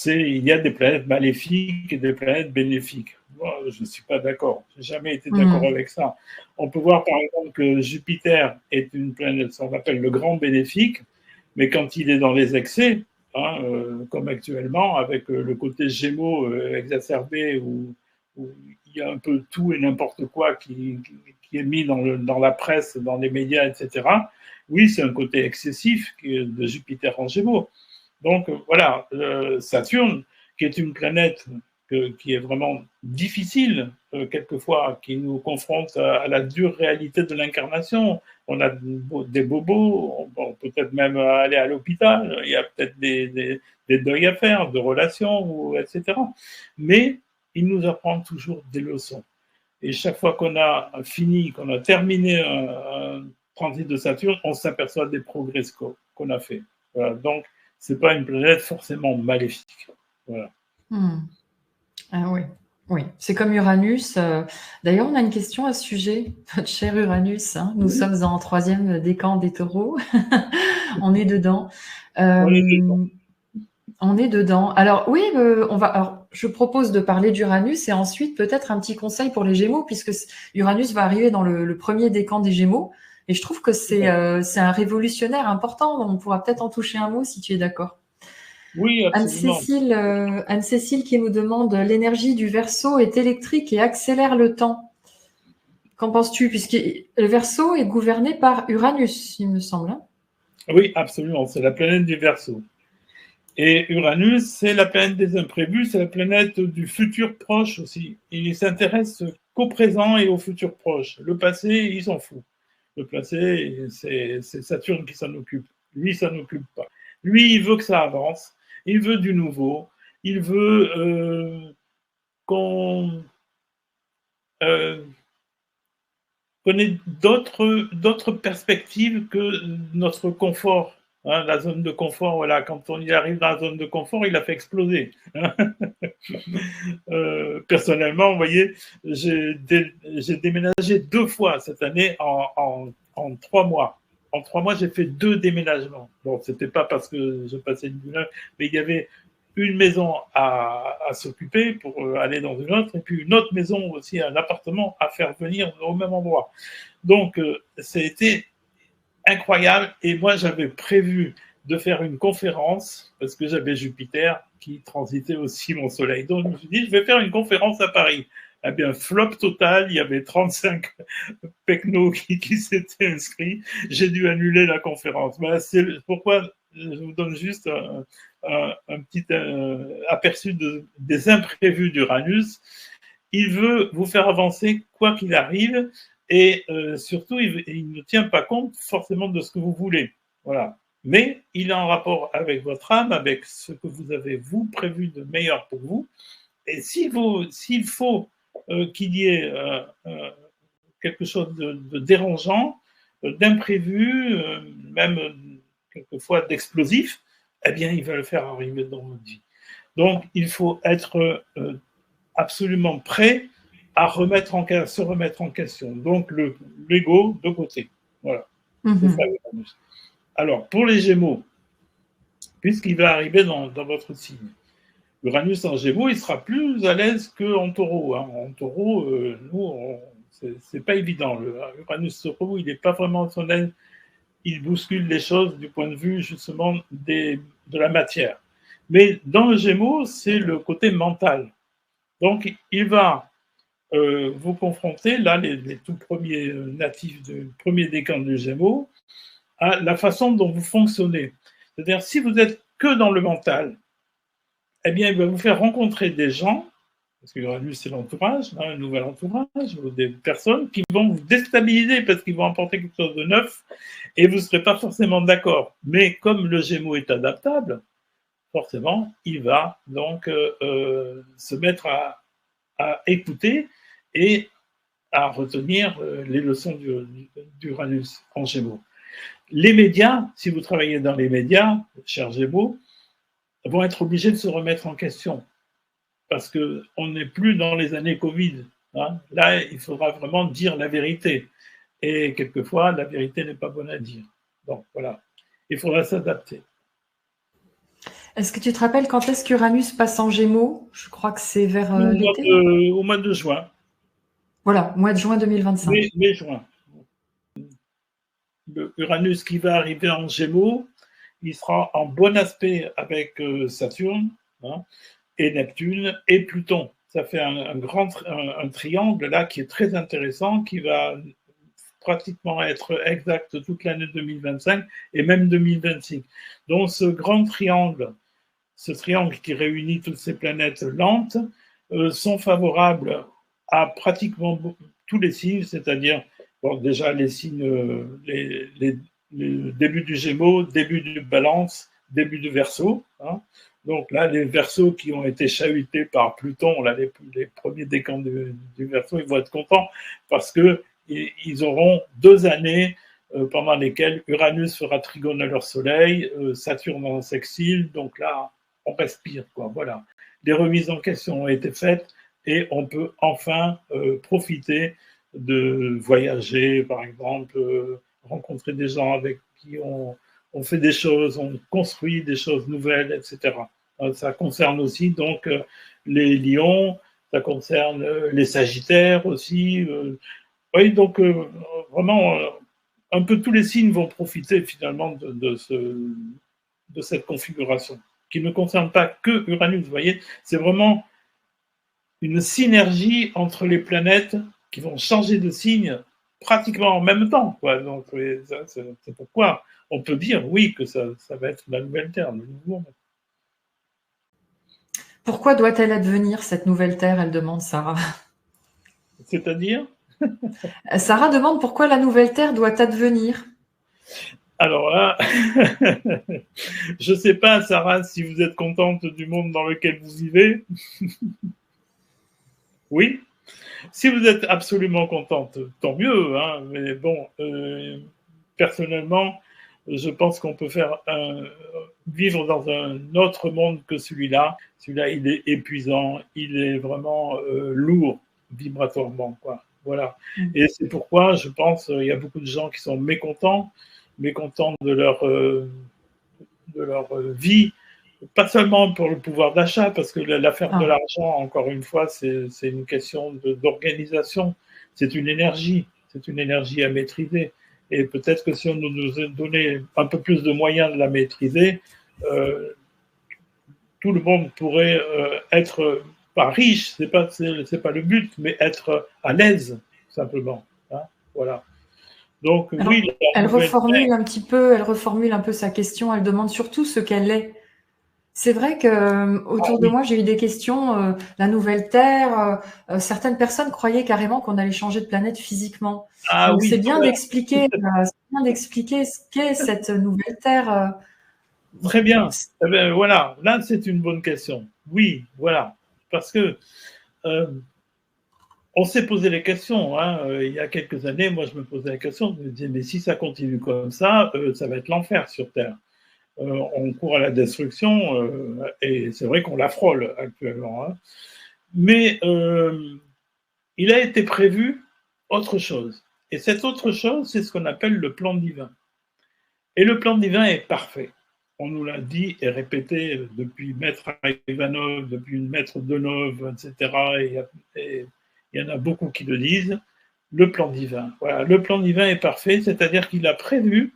B: il y a des planètes maléfiques et des planètes bénéfiques. Moi, je ne suis pas d'accord. Je n'ai jamais été d'accord avec ça. On peut voir par exemple que Jupiter est une planète, ça on appelle le grand bénéfique, mais quand il est dans les excès, hein, comme actuellement, avec le côté Gémeaux exacerbé, où il y a un peu tout et n'importe quoi qui est mis dans la presse, dans les médias, etc. Oui, c'est un côté excessif de Jupiter en Gémeaux. Donc voilà, Saturne, qui est une planète qui est vraiment difficile, quelquefois, qui nous confronte à la dure réalité de l'incarnation. On a des bobos, on peut peut-être même aller à l'hôpital, il y a peut-être des deuils à faire, de relations, etc. Mais il nous apprend toujours des leçons. Et chaque fois qu'on a fini, qu'on a terminé un transit de Saturne, on s'aperçoit des progrès qu'on a fait. Voilà. Donc, c'est pas une planète forcément maléfique. Voilà.
A: Ah oui, oui. C'est comme Uranus. D'ailleurs, on a une question à ce sujet, notre cher Uranus. Hein. Nous sommes en 3e décan des taureaux. On est dedans. On est dedans. Alors oui, alors, je propose de parler d'Uranus et ensuite peut-être un petit conseil pour les Gémeaux, puisque Uranus va arriver dans le premier décan des Gémeaux. Et je trouve que c'est un révolutionnaire important. On pourra peut-être en toucher un mot si tu es d'accord.
B: Oui, absolument.
A: Anne-Cécile qui nous demande l'énergie du Verseau est électrique et accélère le temps. Qu'en penses-tu? Puisque le Verseau est gouverné par Uranus, il me semble. Hein.
B: Oui, absolument. C'est la planète du Verseau. Et Uranus, c'est la planète des imprévus, c'est la planète du futur proche aussi. Il s'intéresse qu'au présent et au futur proche. Le passé, il s'en fout. Le passé, c'est Saturne qui s'en occupe. Lui, ça n'occupe pas. Lui, il veut que ça avance. Il veut du nouveau. Il veut qu'on ait d'autres perspectives que notre confort. Hein, la zone de confort, voilà, quand on y arrive dans la zone de confort, il a fait exploser. Personnellement, vous voyez, j'ai déménagé 2 fois cette année en 3 mois. En 3 mois, j'ai fait 2 déménagements. Bon, c'était pas parce que je passais une heure, mais il y avait une maison à s'occuper pour aller dans une autre, et puis une autre maison aussi, un appartement à faire venir au même endroit. Donc, ça a été incroyable. Et moi, j'avais prévu de faire une conférence, parce que j'avais Jupiter qui transitait aussi mon soleil. Donc, je me suis dit, je vais faire une conférence à Paris. Eh bien, flop total, il y avait 35 pecnos qui s'étaient inscrits. J'ai dû annuler la conférence. Voilà, c'est pourquoi je vous donne juste un petit aperçu des imprévus d'Uranus. Il veut vous faire avancer quoi qu'il arrive, et surtout, il ne tient pas compte forcément de ce que vous voulez. Voilà. mais il est en rapport avec votre âme, avec ce que vous avez, vous, prévu de meilleur pour vous. Et s'il faut qu'il y ait quelque chose de dérangeant, d'imprévu, même quelquefois d'explosif, eh bien, il va le faire arriver dans votre vie. Donc, il faut être absolument prêt à se remettre en question. Donc, l'ego de côté. Voilà. Alors, pour les Gémeaux, puisqu'il va arriver dans votre signe, Uranus en Gémeaux, il sera plus à l'aise qu'en Taureau. Hein. En Taureau, c'est pas évident. Uranus Taureau, il n'est pas vraiment son aise. Il bouscule les choses du point de vue justement de la matière. Mais dans le Gémeaux, c'est le côté mental. Donc, il va vous confronter, là, les tout premiers natifs du premier décan du Gémeaux, à la façon dont vous fonctionnez. C'est-à-dire, si vous êtes que dans le mental, eh bien, il va vous faire rencontrer des gens, parce que Uranus, c'est l'entourage, hein, un nouvel entourage, des personnes qui vont vous déstabiliser parce qu'ils vont apporter quelque chose de neuf et vous ne serez pas forcément d'accord. Mais comme le Gémeaux est adaptable, forcément, il va donc se mettre à écouter et à retenir les leçons d'Uranus en Gémeaux. Les médias, si vous travaillez dans les médias, chers Gémeaux, vont être obligés de se remettre en question parce qu'on n'est plus dans les années Covid. Hein. Là, il faudra vraiment dire la vérité. Et quelquefois, la vérité n'est pas bonne à dire. Donc voilà, il faudra s'adapter.
A: Est-ce que tu te rappelles quand est-ce qu'Uranus passe en Gémeaux? Je crois que c'est vers l'été.
B: Au mois de juin.
A: Voilà, mois de juin 2025.
B: Mai-juin. Le Uranus qui va arriver en Gémeaux, il sera en bon aspect avec Saturne, hein, et Neptune et Pluton. Ça fait un triangle là qui est très intéressant, qui va pratiquement être exact toute l'année 2025 et même 2026. Donc ce grand triangle, ce triangle qui réunit toutes ces planètes lentes, sont favorables à pratiquement tous les signes, c'est-à-dire bon, déjà les signes, les début du Gémeaux, début du Balance, début du Verseau. Hein. Donc là, les Verseaux qui ont été chahutés par Pluton, là, les premiers décans du Verseau, ils vont être contents parce qu'ils auront 2 années pendant lesquelles Uranus fera trigone à leur soleil, Saturne en sextile, donc là, on respire, quoi. Voilà. Les remises en question ont été faites et on peut enfin profiter de voyager, par exemple, rencontrer des gens avec qui on fait des choses, on construit des choses nouvelles, etc. Ça concerne aussi donc les lions, ça concerne les sagittaires aussi. Oui, donc vraiment, un peu tous les signes vont profiter finalement de cette configuration, qui ne concerne pas que Uranus, vous voyez, c'est vraiment une synergie entre les planètes qui vont changer de signe pratiquement en même temps. Quoi. Donc, c'est pourquoi on peut dire, oui, que ça va être la nouvelle Terre, le nouveau monde.
A: Pourquoi doit-elle advenir, cette nouvelle Terre, elle demande, Sarah.
B: C'est-à-dire
A: Sarah demande pourquoi la nouvelle Terre doit advenir.
B: Alors là, je ne sais pas, Sarah, si vous êtes contente du monde dans lequel vous vivez. Oui. Si vous êtes absolument contente, tant mieux. Hein, mais bon, personnellement, je pense qu'on peut vivre dans un autre monde que celui-là. Celui-là, il est épuisant, il est vraiment lourd vibratoirement, quoi. Voilà. Et c'est pourquoi je pense qu'il y a beaucoup de gens qui sont mécontents de leur vie, pas seulement pour le pouvoir d'achat, parce que l'affaire de l'argent, encore une fois, c'est une question d'organisation, c'est une énergie à maîtriser. Et peut-être que si on nous donnait un peu plus de moyens de la maîtriser, tout le monde pourrait être pas riche, c'est pas le but, mais être à l'aise simplement. Hein, voilà. Donc
A: alors,
B: oui,
A: elle reformule un peu sa question. Elle demande surtout ce qu'elle est. C'est vrai que autour de moi, j'ai eu des questions. La nouvelle Terre, certaines personnes croyaient carrément qu'on allait changer de planète physiquement.
B: Ah
A: Donc
B: oui,
A: c'est bien d'expliquer ce qu'est cette nouvelle Terre.
B: très bien. Eh ben, voilà, là c'est une bonne question. Oui, voilà, parce que euh, on s'est posé les questions. Hein. Il y a quelques années, moi je me posais la question, je me disais mais si ça continue comme ça va être l'enfer sur Terre. On court à la destruction et c'est vrai qu'on la frôle actuellement. Hein. Mais il a été prévu autre chose. Et cette autre chose, c'est ce qu'on appelle le plan divin. Et le plan divin est parfait. On nous l'a dit et répété depuis Maître Ivanov, depuis Maître Donov, etc. Et il y en a beaucoup qui le disent. Le plan divin. Voilà, le plan divin est parfait, c'est-à-dire qu'il a prévu,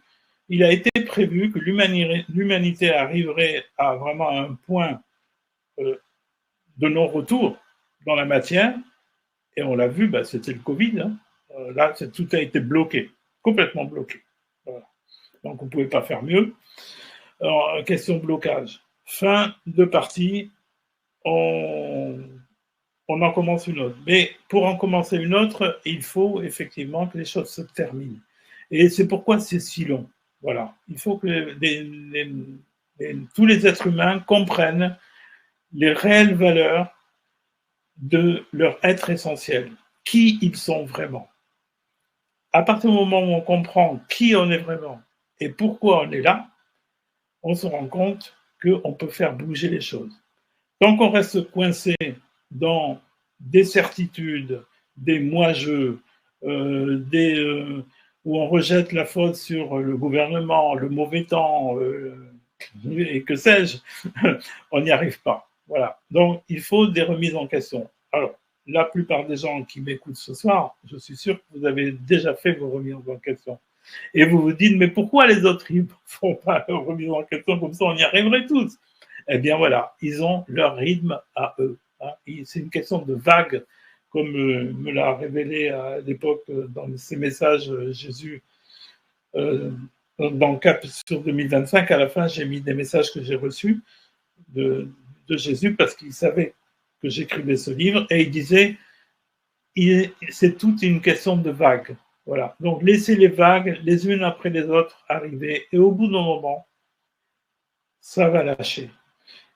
B: il a été prévu que l'humanité arriverait à vraiment un point de non-retour dans la matière. Et on l'a vu, bah, c'était le Covid. Hein. Là, tout a été bloqué, complètement bloqué. Voilà. Donc, on ne pouvait pas faire mieux. Alors, question de blocage. Fin de partie, on en commence une autre. Mais pour en commencer une autre, il faut effectivement que les choses se terminent. Et c'est pourquoi c'est si long. Voilà. Il faut que tous les êtres humains comprennent les réelles valeurs de leur être essentiel, qui ils sont vraiment. À partir du moment où on comprend qui on est vraiment et pourquoi on est là, on se rend compte qu'on peut faire bouger les choses. Tant qu'on reste coincé dans des certitudes, des moi-je, où on rejette la faute sur le gouvernement, le mauvais temps, et que sais-je, on n'y arrive pas. Voilà. Donc, il faut des remises en question. Alors, la plupart des gens qui m'écoutent ce soir, je suis sûr que vous avez déjà fait vos remises en question. Et vous vous dites, mais pourquoi les autres ne font pas leurs remises en question comme ça, on y arriverait tous? Eh bien voilà, ils ont leur rythme à eux. Hein. C'est une question de vague, comme me l'a révélé à l'époque dans ses messages Jésus dans le Cap sur 2025. À la fin, j'ai mis des messages que j'ai reçus de Jésus parce qu'il savait que j'écrivais ce livre et il disait c'est toute une question de vagues. Voilà. Donc laissez les vagues les unes après les autres arriver et au bout d'un moment, ça va lâcher.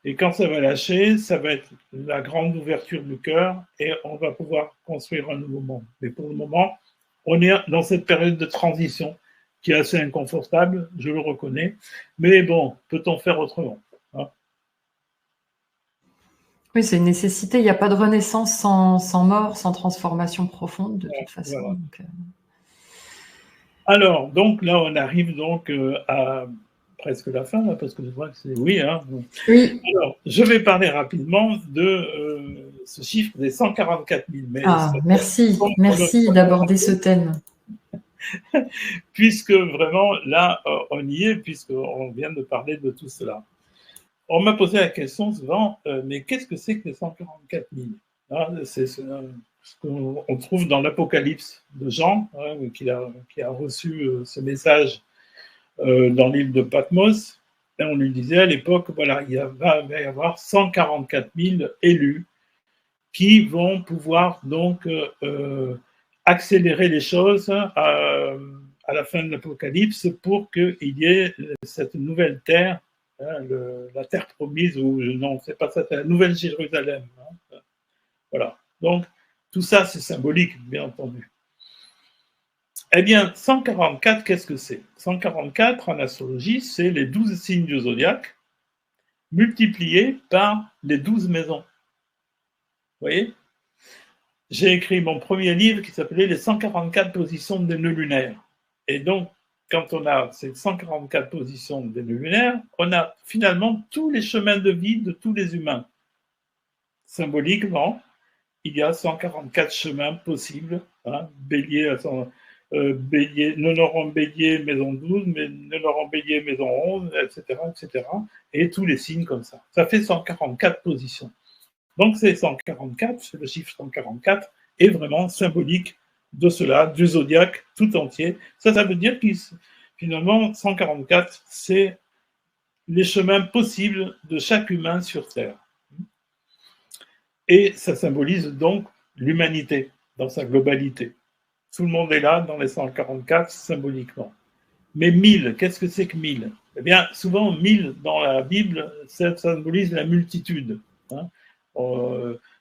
B: Et quand ça va lâcher, ça va être la grande ouverture du cœur et on va pouvoir construire un nouveau monde. Mais pour le moment, on est dans cette période de transition qui est assez inconfortable, je le reconnais. Mais bon, peut-on faire autrement? Hein?
A: Oui, c'est une nécessité. Il n'y a pas de renaissance sans mort, sans transformation profonde, de toute façon.
B: Voilà. Alors, donc là, on arrive donc à presque la fin, là, parce que je vois que c'est oui. Hein.
A: Oui.
B: Alors, je vais parler rapidement de ce chiffre des 144 000 mails.
A: Ah, merci d'aborder ce thème.
B: Puisque vraiment, là, on y est, puisqu'on vient de parler de tout cela. On m'a posé la question souvent, mais qu'est-ce que c'est que les 144 000 hein, c'est ce qu'on trouve dans l'Apocalypse de Jean, hein, qui a reçu ce message dans l'île de Patmos. Et on lui disait à l'époque, voilà, il va y avoir 144 000 élus qui vont pouvoir donc accélérer les choses à la fin de l'Apocalypse pour qu'il y ait cette nouvelle terre, hein, la terre promise, ou non, c'est pas ça, c'est la nouvelle Jérusalem. Hein. Voilà. Donc, tout ça, c'est symbolique, bien entendu. Eh bien, 144, qu'est-ce que c'est? 144, en astrologie, c'est les 12 signes du zodiaque multipliés par les 12 maisons. Vous voyez? J'ai écrit mon premier livre qui s'appelait Les 144 positions des nœuds lunaires. Et donc, quand on a ces 144 positions des nœuds lunaires, on a finalement tous les chemins de vie de tous les humains. Symboliquement, il y a 144 chemins possibles. Hein, Bélier, Bélier, Nonor Bélier, maison 12, Nonor Bélier, maison 11, etc., etc. Et tous les signes comme ça. Ça fait 144 positions. Donc c'est 144, le chiffre 144 est vraiment symbolique de cela, du zodiaque tout entier. Ça veut dire que finalement 144, c'est les chemins possibles de chaque humain sur Terre. Et ça symbolise donc l'humanité dans sa globalité. Tout le monde est là dans les 144 symboliquement. Mais 1000, qu'est-ce que c'est que 1000? Eh bien, souvent, 1000 dans la Bible, ça symbolise la multitude. Hein.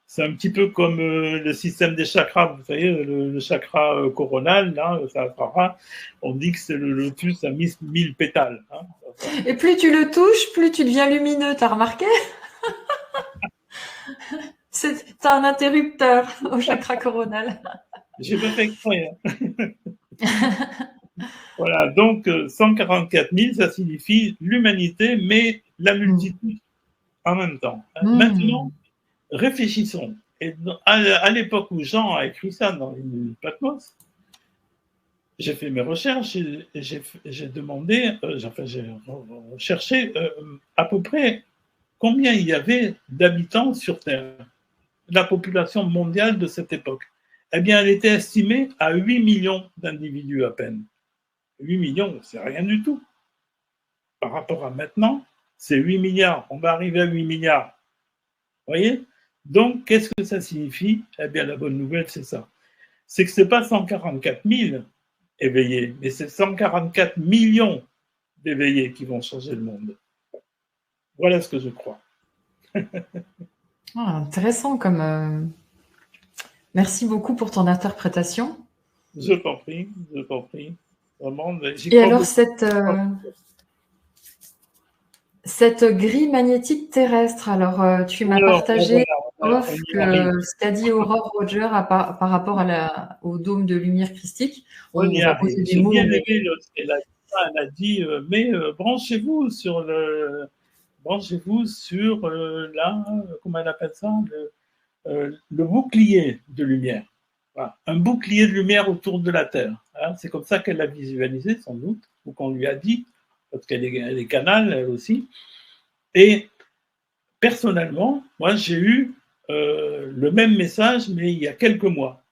B: C'est un petit peu comme le système des chakras. Vous savez, le chakra coronal, là, Sahasrara, on dit que c'est le lotus à 1000 pétales. Hein.
A: Et plus tu le touches, plus tu deviens lumineux, t'as remarqué? T'as un interrupteur au chakra coronal.
B: J'ai pas fait exprès. Voilà, donc 144 000, ça signifie l'humanité, mais la multitude en même temps. Maintenant, réfléchissons. Et à l'époque où Jean a écrit ça dans une Patmos, j'ai fait mes recherches et j'ai demandé, j'ai cherché à peu près combien il y avait d'habitants sur Terre, la population mondiale de cette époque. Eh bien, elle était estimée à 8 millions d'individus à peine. 8 millions, c'est rien du tout. Par rapport à maintenant, c'est 8 milliards. On va arriver à 8 milliards. Vous voyez? Donc, qu'est-ce que ça signifie? Eh bien, la bonne nouvelle, c'est ça. C'est que ce n'est pas 144 000 éveillés, mais c'est 144 millions d'éveillés qui vont changer le monde. Voilà ce que je crois.
A: Intéressant comme... Merci beaucoup pour ton interprétation.
B: Je t'en prie, je t'en prie. Vraiment,
A: et alors, cette grille magnétique terrestre, alors tu m'as partagé ce qu'a dit Aurore Roger par rapport au dôme de lumière christique.
B: On y arrive. J'ai bien aimé elle a dit, mais branchez-vous sur là, comment elle appelle ça, le bouclier de lumière. Voilà. Un bouclier de lumière autour de la Terre. Hein. C'est comme ça qu'elle l'a visualisé, sans doute, ou qu'on lui a dit, parce qu'elle est canal, elle aussi. Et personnellement, moi, j'ai eu le même message, mais il y a quelques mois.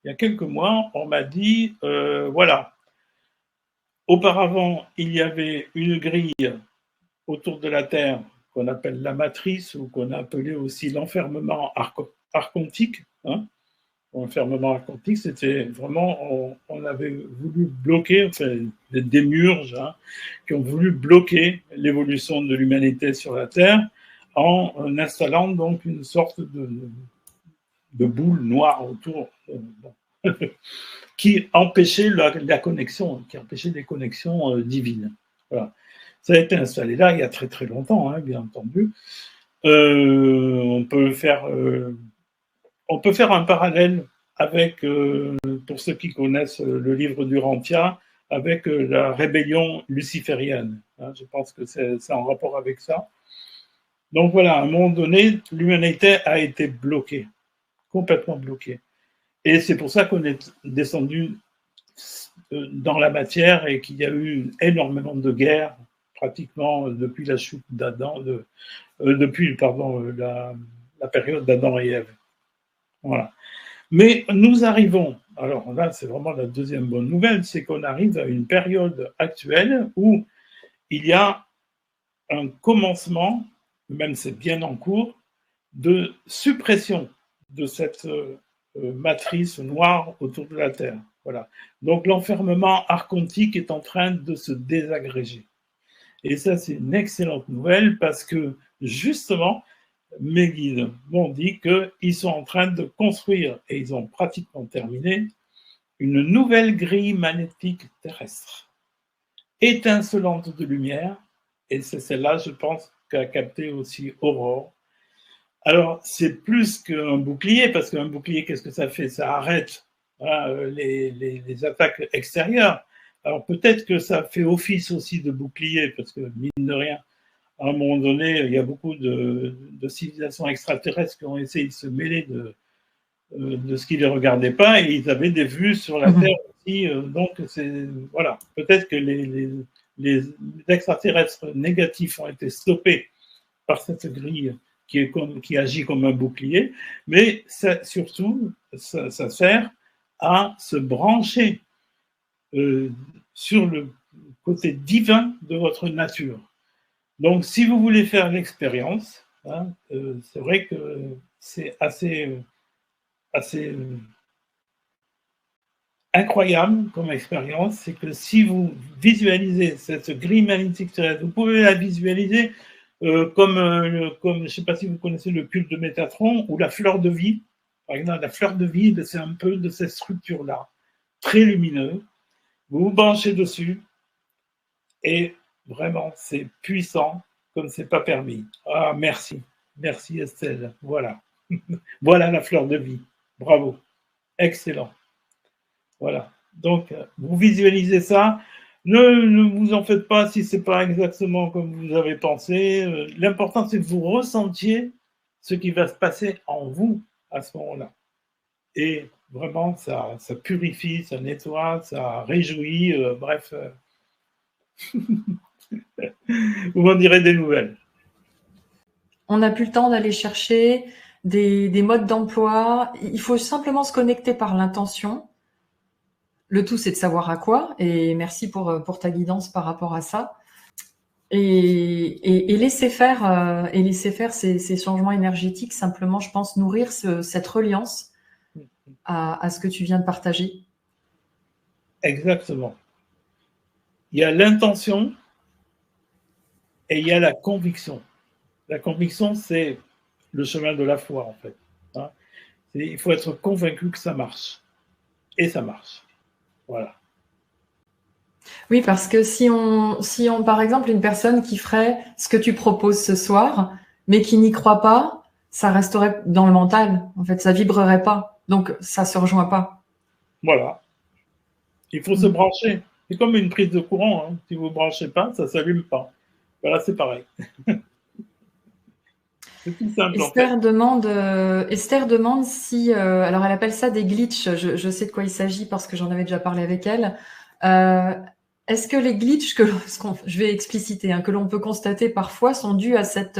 B: Il y a quelques mois, on m'a dit, voilà, auparavant, il y avait une grille autour de la Terre qu'on appelle la matrice ou qu'on a appelé aussi l'enfermement archontique. Hein. L'enfermement archontique, c'était vraiment, on avait voulu bloquer, enfin, des démiurges hein, qui ont voulu bloquer l'évolution de l'humanité sur la Terre en installant donc une sorte de boule noire autour. Qui empêchait la connexion, qui empêchait des connexions divines. Voilà. Ça a été installé là il y a très très longtemps, hein, bien entendu. On peut faire un parallèle avec, pour ceux qui connaissent le livre d'Urantia, avec la rébellion luciférienne. Hein, je pense que c'est en rapport avec ça. Donc voilà, à un moment donné, l'humanité a été bloquée, complètement bloquée. Et c'est pour ça qu'on est descendu dans la matière et qu'il y a eu énormément de guerres, pratiquement depuis la chute d'Adam, depuis la période d'Adam et Ève. Voilà. Mais nous arrivons, alors là c'est vraiment la deuxième bonne nouvelle, c'est qu'on arrive à une période actuelle où il y a un commencement, même c'est bien en cours, de suppression de cette matrice noire autour de la Terre. Voilà. Donc l'enfermement archontique est en train de se désagréger. Et ça, c'est une excellente nouvelle parce que justement, mes guides m'ont dit qu'ils sont en train de construire, et ils ont pratiquement terminé, une nouvelle grille magnétique terrestre, étincelante de lumière, et c'est celle-là, je pense, qu'a capté aussi Aurore. Alors, c'est plus qu'un bouclier, parce qu'un bouclier, qu'est-ce que ça fait? Ça arrête hein, les attaques extérieures. Alors, peut-être que ça fait office aussi de bouclier, parce que, mine de rien, à un moment donné, il y a beaucoup de civilisations extraterrestres qui ont essayé de se mêler de ce qui ne les regardait pas, et ils avaient des vues sur la Terre aussi. Donc, voilà. Peut-être que les extraterrestres négatifs ont été stoppés par cette grille qui agit comme un bouclier, mais surtout, ça sert à se brancher sur le côté divin de votre nature. Donc, si vous voulez faire l'expérience, hein, c'est vrai que c'est assez incroyable comme expérience, c'est que si vous visualisez cette grille magnétique terrestre, vous pouvez la visualiser comme, je ne sais pas si vous connaissez le culte de Métatron ou la fleur de vie. Par exemple, la fleur de vie, c'est un peu de cette structure-là, très lumineux. Vous vous branchez dessus et vraiment, c'est puissant comme c'est pas permis. Ah, merci. Merci Estelle. Voilà. Voilà la fleur de vie. Bravo. Excellent. Voilà. Donc, vous visualisez ça. Ne vous en faites pas si ce n'est pas exactement comme vous avez pensé. L'important, c'est que vous ressentiez ce qui va se passer en vous à ce moment-là. Et vraiment, ça purifie, ça nettoie, ça réjouit. Bref, vous m'en direz des nouvelles.
A: On n'a plus le temps d'aller chercher des modes d'emploi. Il faut simplement se connecter par l'intention. Le tout, c'est de savoir à quoi. Et merci pour ta guidance par rapport à ça. Et laisser faire, ces changements énergétiques, simplement, je pense, nourrir cette reliance à ce que tu viens de partager.
B: Exactement. Il y a l'intention et il y a la conviction. La conviction, c'est le chemin de la foi, en fait. Hein. Il faut être convaincu que ça marche. Et ça marche. Voilà.
A: Oui, parce que si on, par exemple, une personne qui ferait ce que tu proposes ce soir, mais qui n'y croit pas, ça resterait dans le mental. En fait, ça vibrerait pas. Donc, ça se rejoint pas.
B: Voilà. Il faut se brancher. C'est comme une prise de courant. Hein. Si vous ne branchez pas, ça ne s'allume pas. Voilà, c'est pareil. C'est tout simple,
A: Esther,
B: en fait.
A: demande si, alors elle appelle ça des glitches. Je sais de quoi il s'agit parce que j'en avais déjà parlé avec elle. Est-ce que les glitches je vais expliciter, hein, que l'on peut constater parfois sont dus à cette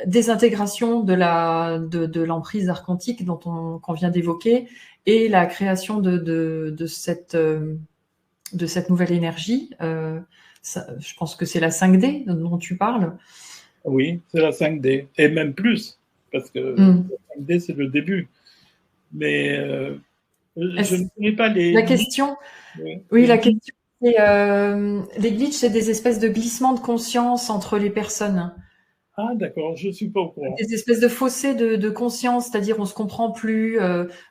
A: désintégration de l'emprise archontique qu'on vient d'évoquer et la création de cette nouvelle énergie. Je pense que c'est la 5D dont tu parles.
B: Oui, c'est la 5D. Et même plus, parce que la 5D, c'est le début. Mais je ne connais pas les...
A: La question, oui, la question, c'est les glitches, c'est des espèces de glissements de conscience entre les personnes.
B: Ah, d'accord, je ne suis pas au courant.
A: Des espèces de fossés de conscience, c'est-à-dire on se comprend plus,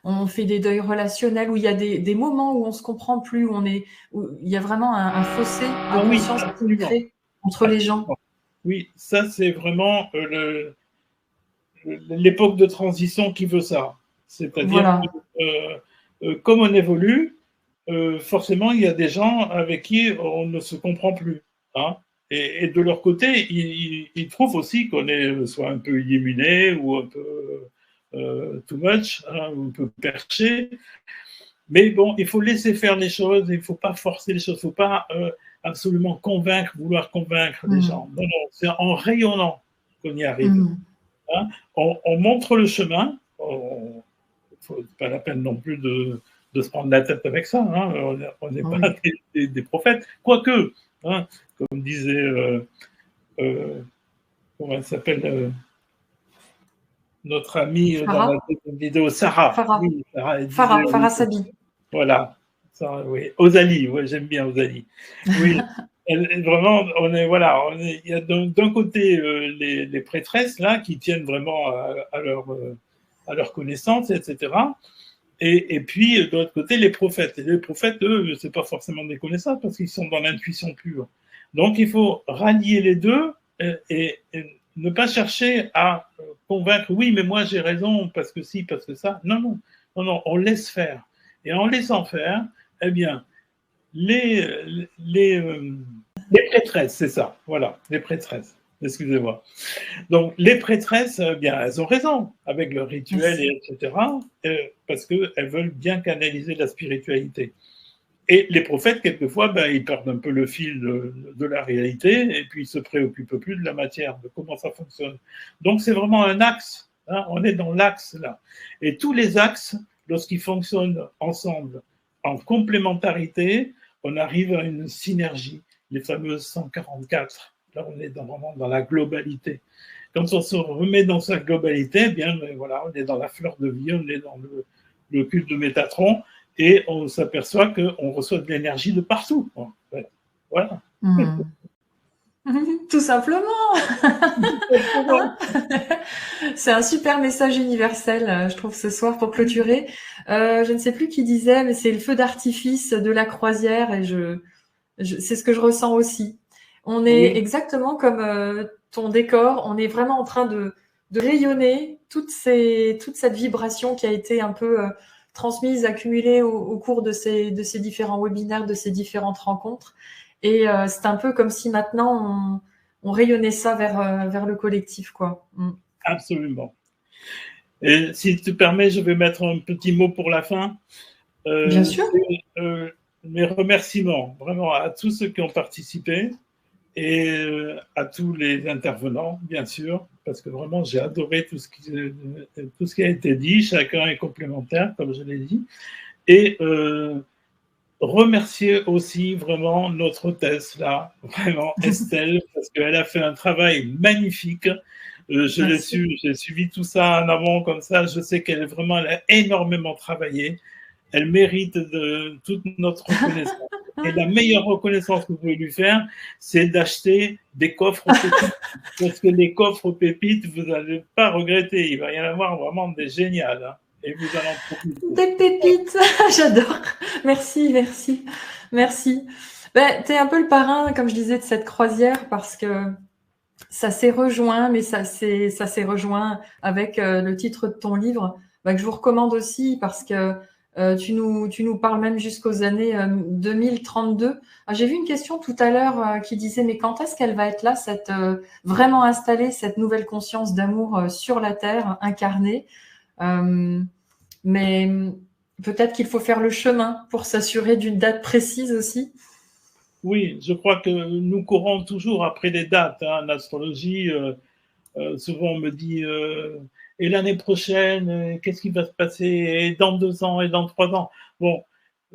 A: on fait des deuils relationnels, où il y a des moments où on se comprend plus, où il y a vraiment un fossé de conscience qui se crée entre les gens.
B: Oui, ça c'est vraiment l'époque de transition qui veut ça. C'est-à-dire
A: Voilà.
B: que comme on évolue, forcément il y a des gens avec qui on ne se comprend plus. Hein. Et de leur côté, ils trouvent aussi qu'on est soit un peu illuminé ou un peu too much, hein, ou un peu perché. Mais bon, il faut laisser faire les choses, il ne faut pas forcer les choses, il ne faut pas absolument vouloir convaincre les gens. Non, non, c'est en rayonnant qu'on y arrive. Hein, on montre le chemin, faut pas la peine non plus de se prendre la tête avec ça, hein, on n'est pas des prophètes, quoique, hein, comme disait, comment elle s'appelle, notre amie dans la vidéo, Sarah. Oui,
A: Farah Sabi.
B: Voilà, ça, oui. Ozali, ouais, j'aime bien Ozali. Oui, vraiment, il y a d'un côté les prêtresses là qui tiennent vraiment à leur connaissance, etc. Et puis de l'autre côté les prophètes. Et les prophètes, eux, c'est pas forcément des connaissances parce qu'ils sont dans l'intuition pure. Donc il faut rallier les deux et ne pas chercher à convaincre. Oui, mais moi j'ai raison parce que si, parce que ça. Non, non, non, non. On laisse faire. Et en laissant faire, eh bien, les prêtresses, c'est ça, voilà, les prêtresses, excusez-moi. Donc, les prêtresses, eh bien, elles ont raison avec leur rituel, etc., parce qu'elles veulent bien canaliser la spiritualité. Et les prophètes, quelquefois, ben, ils perdent un peu le fil de la réalité et puis ils se préoccupent plus de la matière, de comment ça fonctionne. Donc, c'est vraiment un axe. Hein, on est dans l'axe là. Et tous les axes, lorsqu'ils fonctionnent ensemble, en complémentarité, on arrive à une synergie, les fameuses 144. Là, on est vraiment dans la globalité. Quand on se remet dans sa globalité, eh bien, voilà, on est dans la fleur de vie, on est dans le culte de Métatron, et on s'aperçoit qu'on reçoit de l'énergie de partout. Voilà.
A: Tout simplement. C'est un super message universel, je trouve, ce soir pour clôturer. Je ne sais plus qui disait, mais c'est le feu d'artifice de la croisière, et c'est ce que je ressens aussi. On est exactement comme ton décor, on est vraiment en train de rayonner toute cette vibration qui a été un peu transmise, accumulée au cours de ces différents webinaires, de ces différentes rencontres. Et c'est un peu comme si maintenant on rayonnait ça vers le collectif, quoi.
B: Absolument. Et si tu permets, je vais mettre un petit mot pour la fin.
A: Bien sûr.
B: Mes remerciements vraiment à tous ceux qui ont participé et à tous les intervenants, bien sûr, parce que vraiment j'ai adoré tout ce qui a été dit. Chacun est complémentaire, comme je l'ai dit. Et remercier aussi vraiment notre hôtesse, là, vraiment Estelle, parce qu'elle a fait un travail magnifique. J'ai suivi tout ça en amont comme ça. Je sais elle a énormément travaillé. Elle mérite de toute notre reconnaissance. Et la meilleure reconnaissance que vous pouvez lui faire, c'est d'acheter des coffres pépites. Parce que les coffres pépites, vous n'allez pas regretter. Il va y en avoir vraiment des géniales. Hein. Et vous allez en profiter.
A: Des pépites, j'adore. Merci. Ben, tu es un peu le parrain, comme je disais, de cette croisière, parce que ça s'est rejoint, mais ça s'est rejoint avec le titre de ton livre, que je vous recommande aussi, parce que tu nous parles même jusqu'aux années 2032. J'ai vu une question tout à l'heure qui disait, mais quand est-ce qu'elle va être là, vraiment installée, cette nouvelle conscience d'amour sur la Terre, incarnée mais peut-être qu'il faut faire le chemin pour s'assurer d'une date précise aussi.
B: Oui, je crois que nous courons toujours après les dates. Hein. En astrologie, souvent on me dit et l'année prochaine, qu'est-ce qui va se passer? Et dans 2 ans, et dans 3 ans. Bon,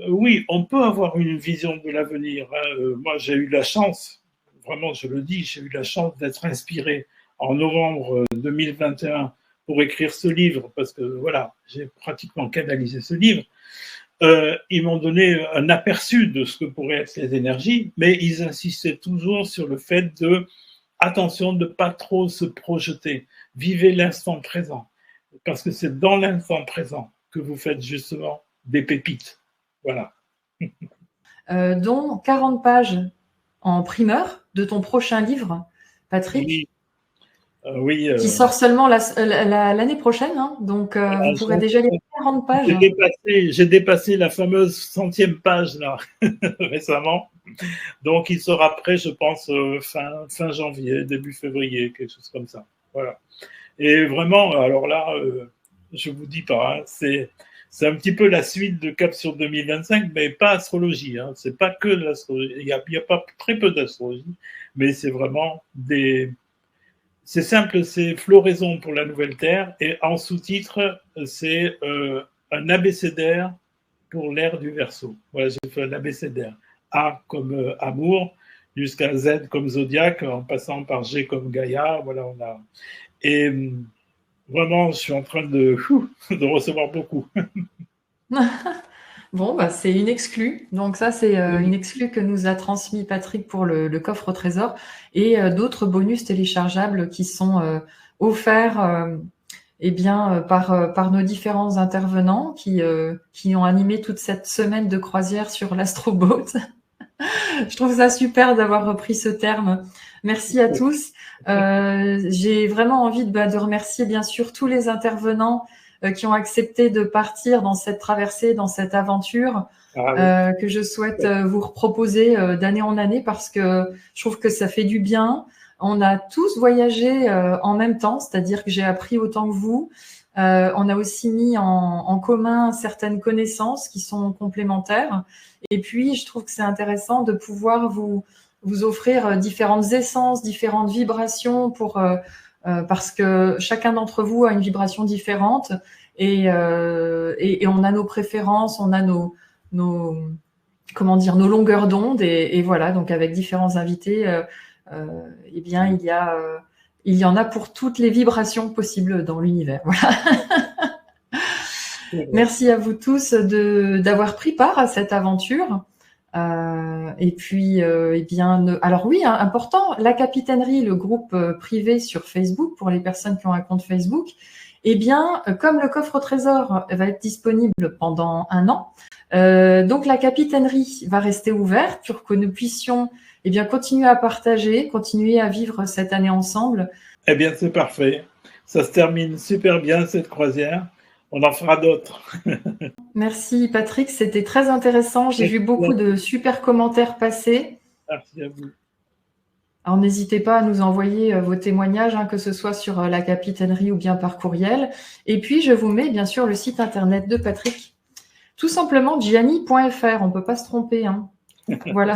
B: oui, on peut avoir une vision de l'avenir. Hein. Moi, j'ai eu la chance, vraiment, je le dis, j'ai eu la chance d'être inspiré en novembre 2021 pour écrire ce livre, parce que voilà, j'ai pratiquement canalisé ce livre. Ils m'ont donné un aperçu de ce que pourraient être les énergies, mais ils insistaient toujours sur le fait de attention de ne pas trop se projeter. Vivez l'instant présent, parce que c'est dans l'instant présent que vous faites justement des pépites. Voilà.
A: Dont 40 pages en primeur de ton prochain livre, Patrick.
B: Oui. Oui,
A: qui sort seulement l'année prochaine, hein, donc vous pourrez déjà lire 40 pages.
B: J'ai dépassé la fameuse 100e page là récemment, donc il sera prêt, je pense, fin janvier, début février, quelque chose comme ça. Voilà. Et vraiment, alors là, je vous dis pas, hein, c'est un petit peu la suite de Cap sur 2025, mais pas astrologie. Hein, c'est pas que de l'astrologie. Il y a pas très peu d'astrologie, mais c'est vraiment c'est simple, c'est floraison pour la nouvelle terre, et en sous-titre, c'est un abécédaire pour l'ère du Verseau. Voilà, j'ai fait un abécédaire. A comme amour, jusqu'à Z comme zodiaque, en passant par G comme Gaïa. Voilà, on a. Et vraiment, je suis en train de recevoir beaucoup.
A: Bon, c'est une exclue. Donc ça, c'est une exclue que nous a transmis Patrick pour le coffre au trésor, et d'autres bonus téléchargeables qui sont offerts par nos différents intervenants qui ont animé toute cette semaine de croisière sur l'Astroboat. Je trouve ça super d'avoir repris ce terme. Merci à tous. J'ai vraiment envie de remercier bien sûr tous les intervenants qui ont accepté de partir dans cette traversée, dans cette aventure que je souhaite vous proposer d'année en année, parce que je trouve que ça fait du bien. On a tous voyagé en même temps, c'est-à-dire que j'ai appris autant que vous. On a aussi mis en commun certaines connaissances qui sont complémentaires. Et puis, je trouve que c'est intéressant de pouvoir vous offrir différentes essences, différentes vibrations parce que chacun d'entre vous a une vibration différente, et on a nos préférences, on a nos longueurs d'onde, et voilà, donc avec différents invités, eh bien, il y en a pour toutes les vibrations possibles dans l'univers. Voilà. Merci à vous tous d'avoir pris part à cette aventure. Et puis, eh bien, alors oui, important, la capitainerie, le groupe privé sur Facebook pour les personnes qui ont un compte Facebook. Eh bien, comme le coffre au trésor va être disponible pendant 1 an, donc la capitainerie va rester ouverte pour que nous puissions, eh bien, continuer à partager, continuer à vivre cette année ensemble.
B: Eh bien, c'est parfait. Ça se termine super bien, cette croisière. On en fera d'autres.
A: Merci Patrick, c'était très intéressant. J'ai vu beaucoup de super commentaires passer.
B: Merci à vous.
A: Alors n'hésitez pas à nous envoyer vos témoignages, que ce soit sur la capitainerie ou bien par courriel. Et puis je vous mets bien sûr le site internet de Patrick. Tout simplement gianni.fr, on ne peut pas se tromper. Voilà.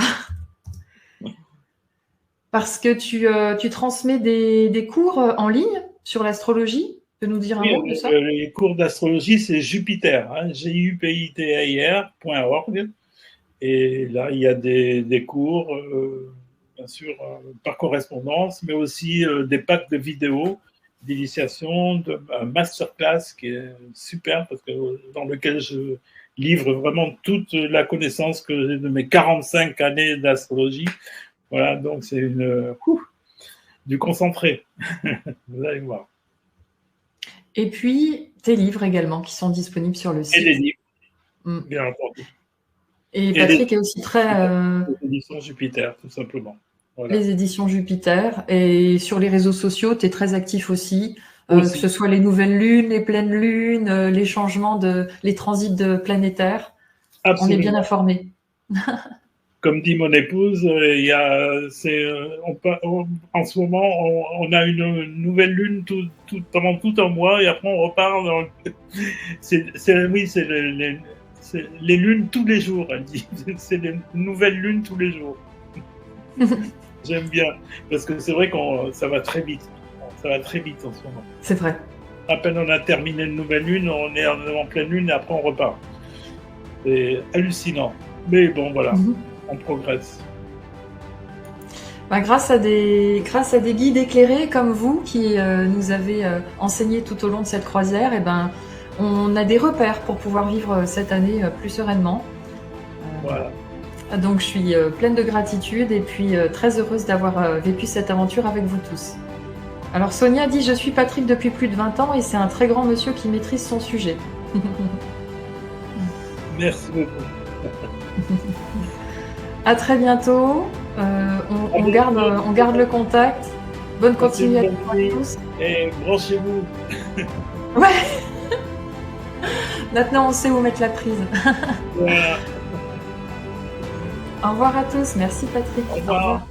A: Parce que tu transmets des cours en ligne sur l'astrologie. Tu peux nous dire un mot de ça?
B: Les cours d'astrologie, c'est Jupiter, Jupiter.org. Et là, il y a des cours, bien sûr, par correspondance, mais aussi des packs de vidéos d'initiation, un masterclass qui est super, parce que, dans lequel je livre vraiment toute la connaissance que j'ai de mes 45 années d'astrologie. Voilà, donc c'est du concentré. Vous allez voir.
A: Et puis, tes livres également qui sont disponibles sur le site.
B: Et les livres, bien entendu.
A: Et Patrick est aussi très...
B: Les éditions Jupiter, tout simplement.
A: Voilà. Les éditions Jupiter. Et sur les réseaux sociaux, tu es très actif aussi. Que ce soit les nouvelles lunes, les pleines lunes, les changements, les transits planétaires. Absolument. On est bien informés.
B: Comme dit mon épouse, en ce moment, on a une nouvelle lune pendant tout un mois et après on repart. C'est les lunes tous les jours, elle dit. C'est les nouvelles lunes tous les jours. J'aime bien, parce que c'est vrai que ça va très vite. Ça va très vite en ce moment.
A: C'est vrai.
B: À peine on a terminé une nouvelle lune, on est en pleine lune et après on repart. C'est hallucinant. Mais bon, voilà. On progresse.
A: Grâce à des guides éclairés comme vous qui nous avez enseigné tout au long de cette croisière, on a des repères pour pouvoir vivre cette année plus sereinement.
B: Voilà.
A: Donc je suis pleine de gratitude et puis très heureuse d'avoir vécu cette aventure avec vous tous. Alors Sonia dit « Je suis Patrick depuis plus de 20 ans et c'est un très grand monsieur qui maîtrise son sujet. »
B: Merci beaucoup.
A: À très bientôt. On garde le contact. Bonne continuation à tous.
B: Et branchez-vous.
A: Ouais. Maintenant, on sait où mettre la prise.
B: Voilà.
A: Au revoir à tous. Merci Patrick.
B: Au revoir.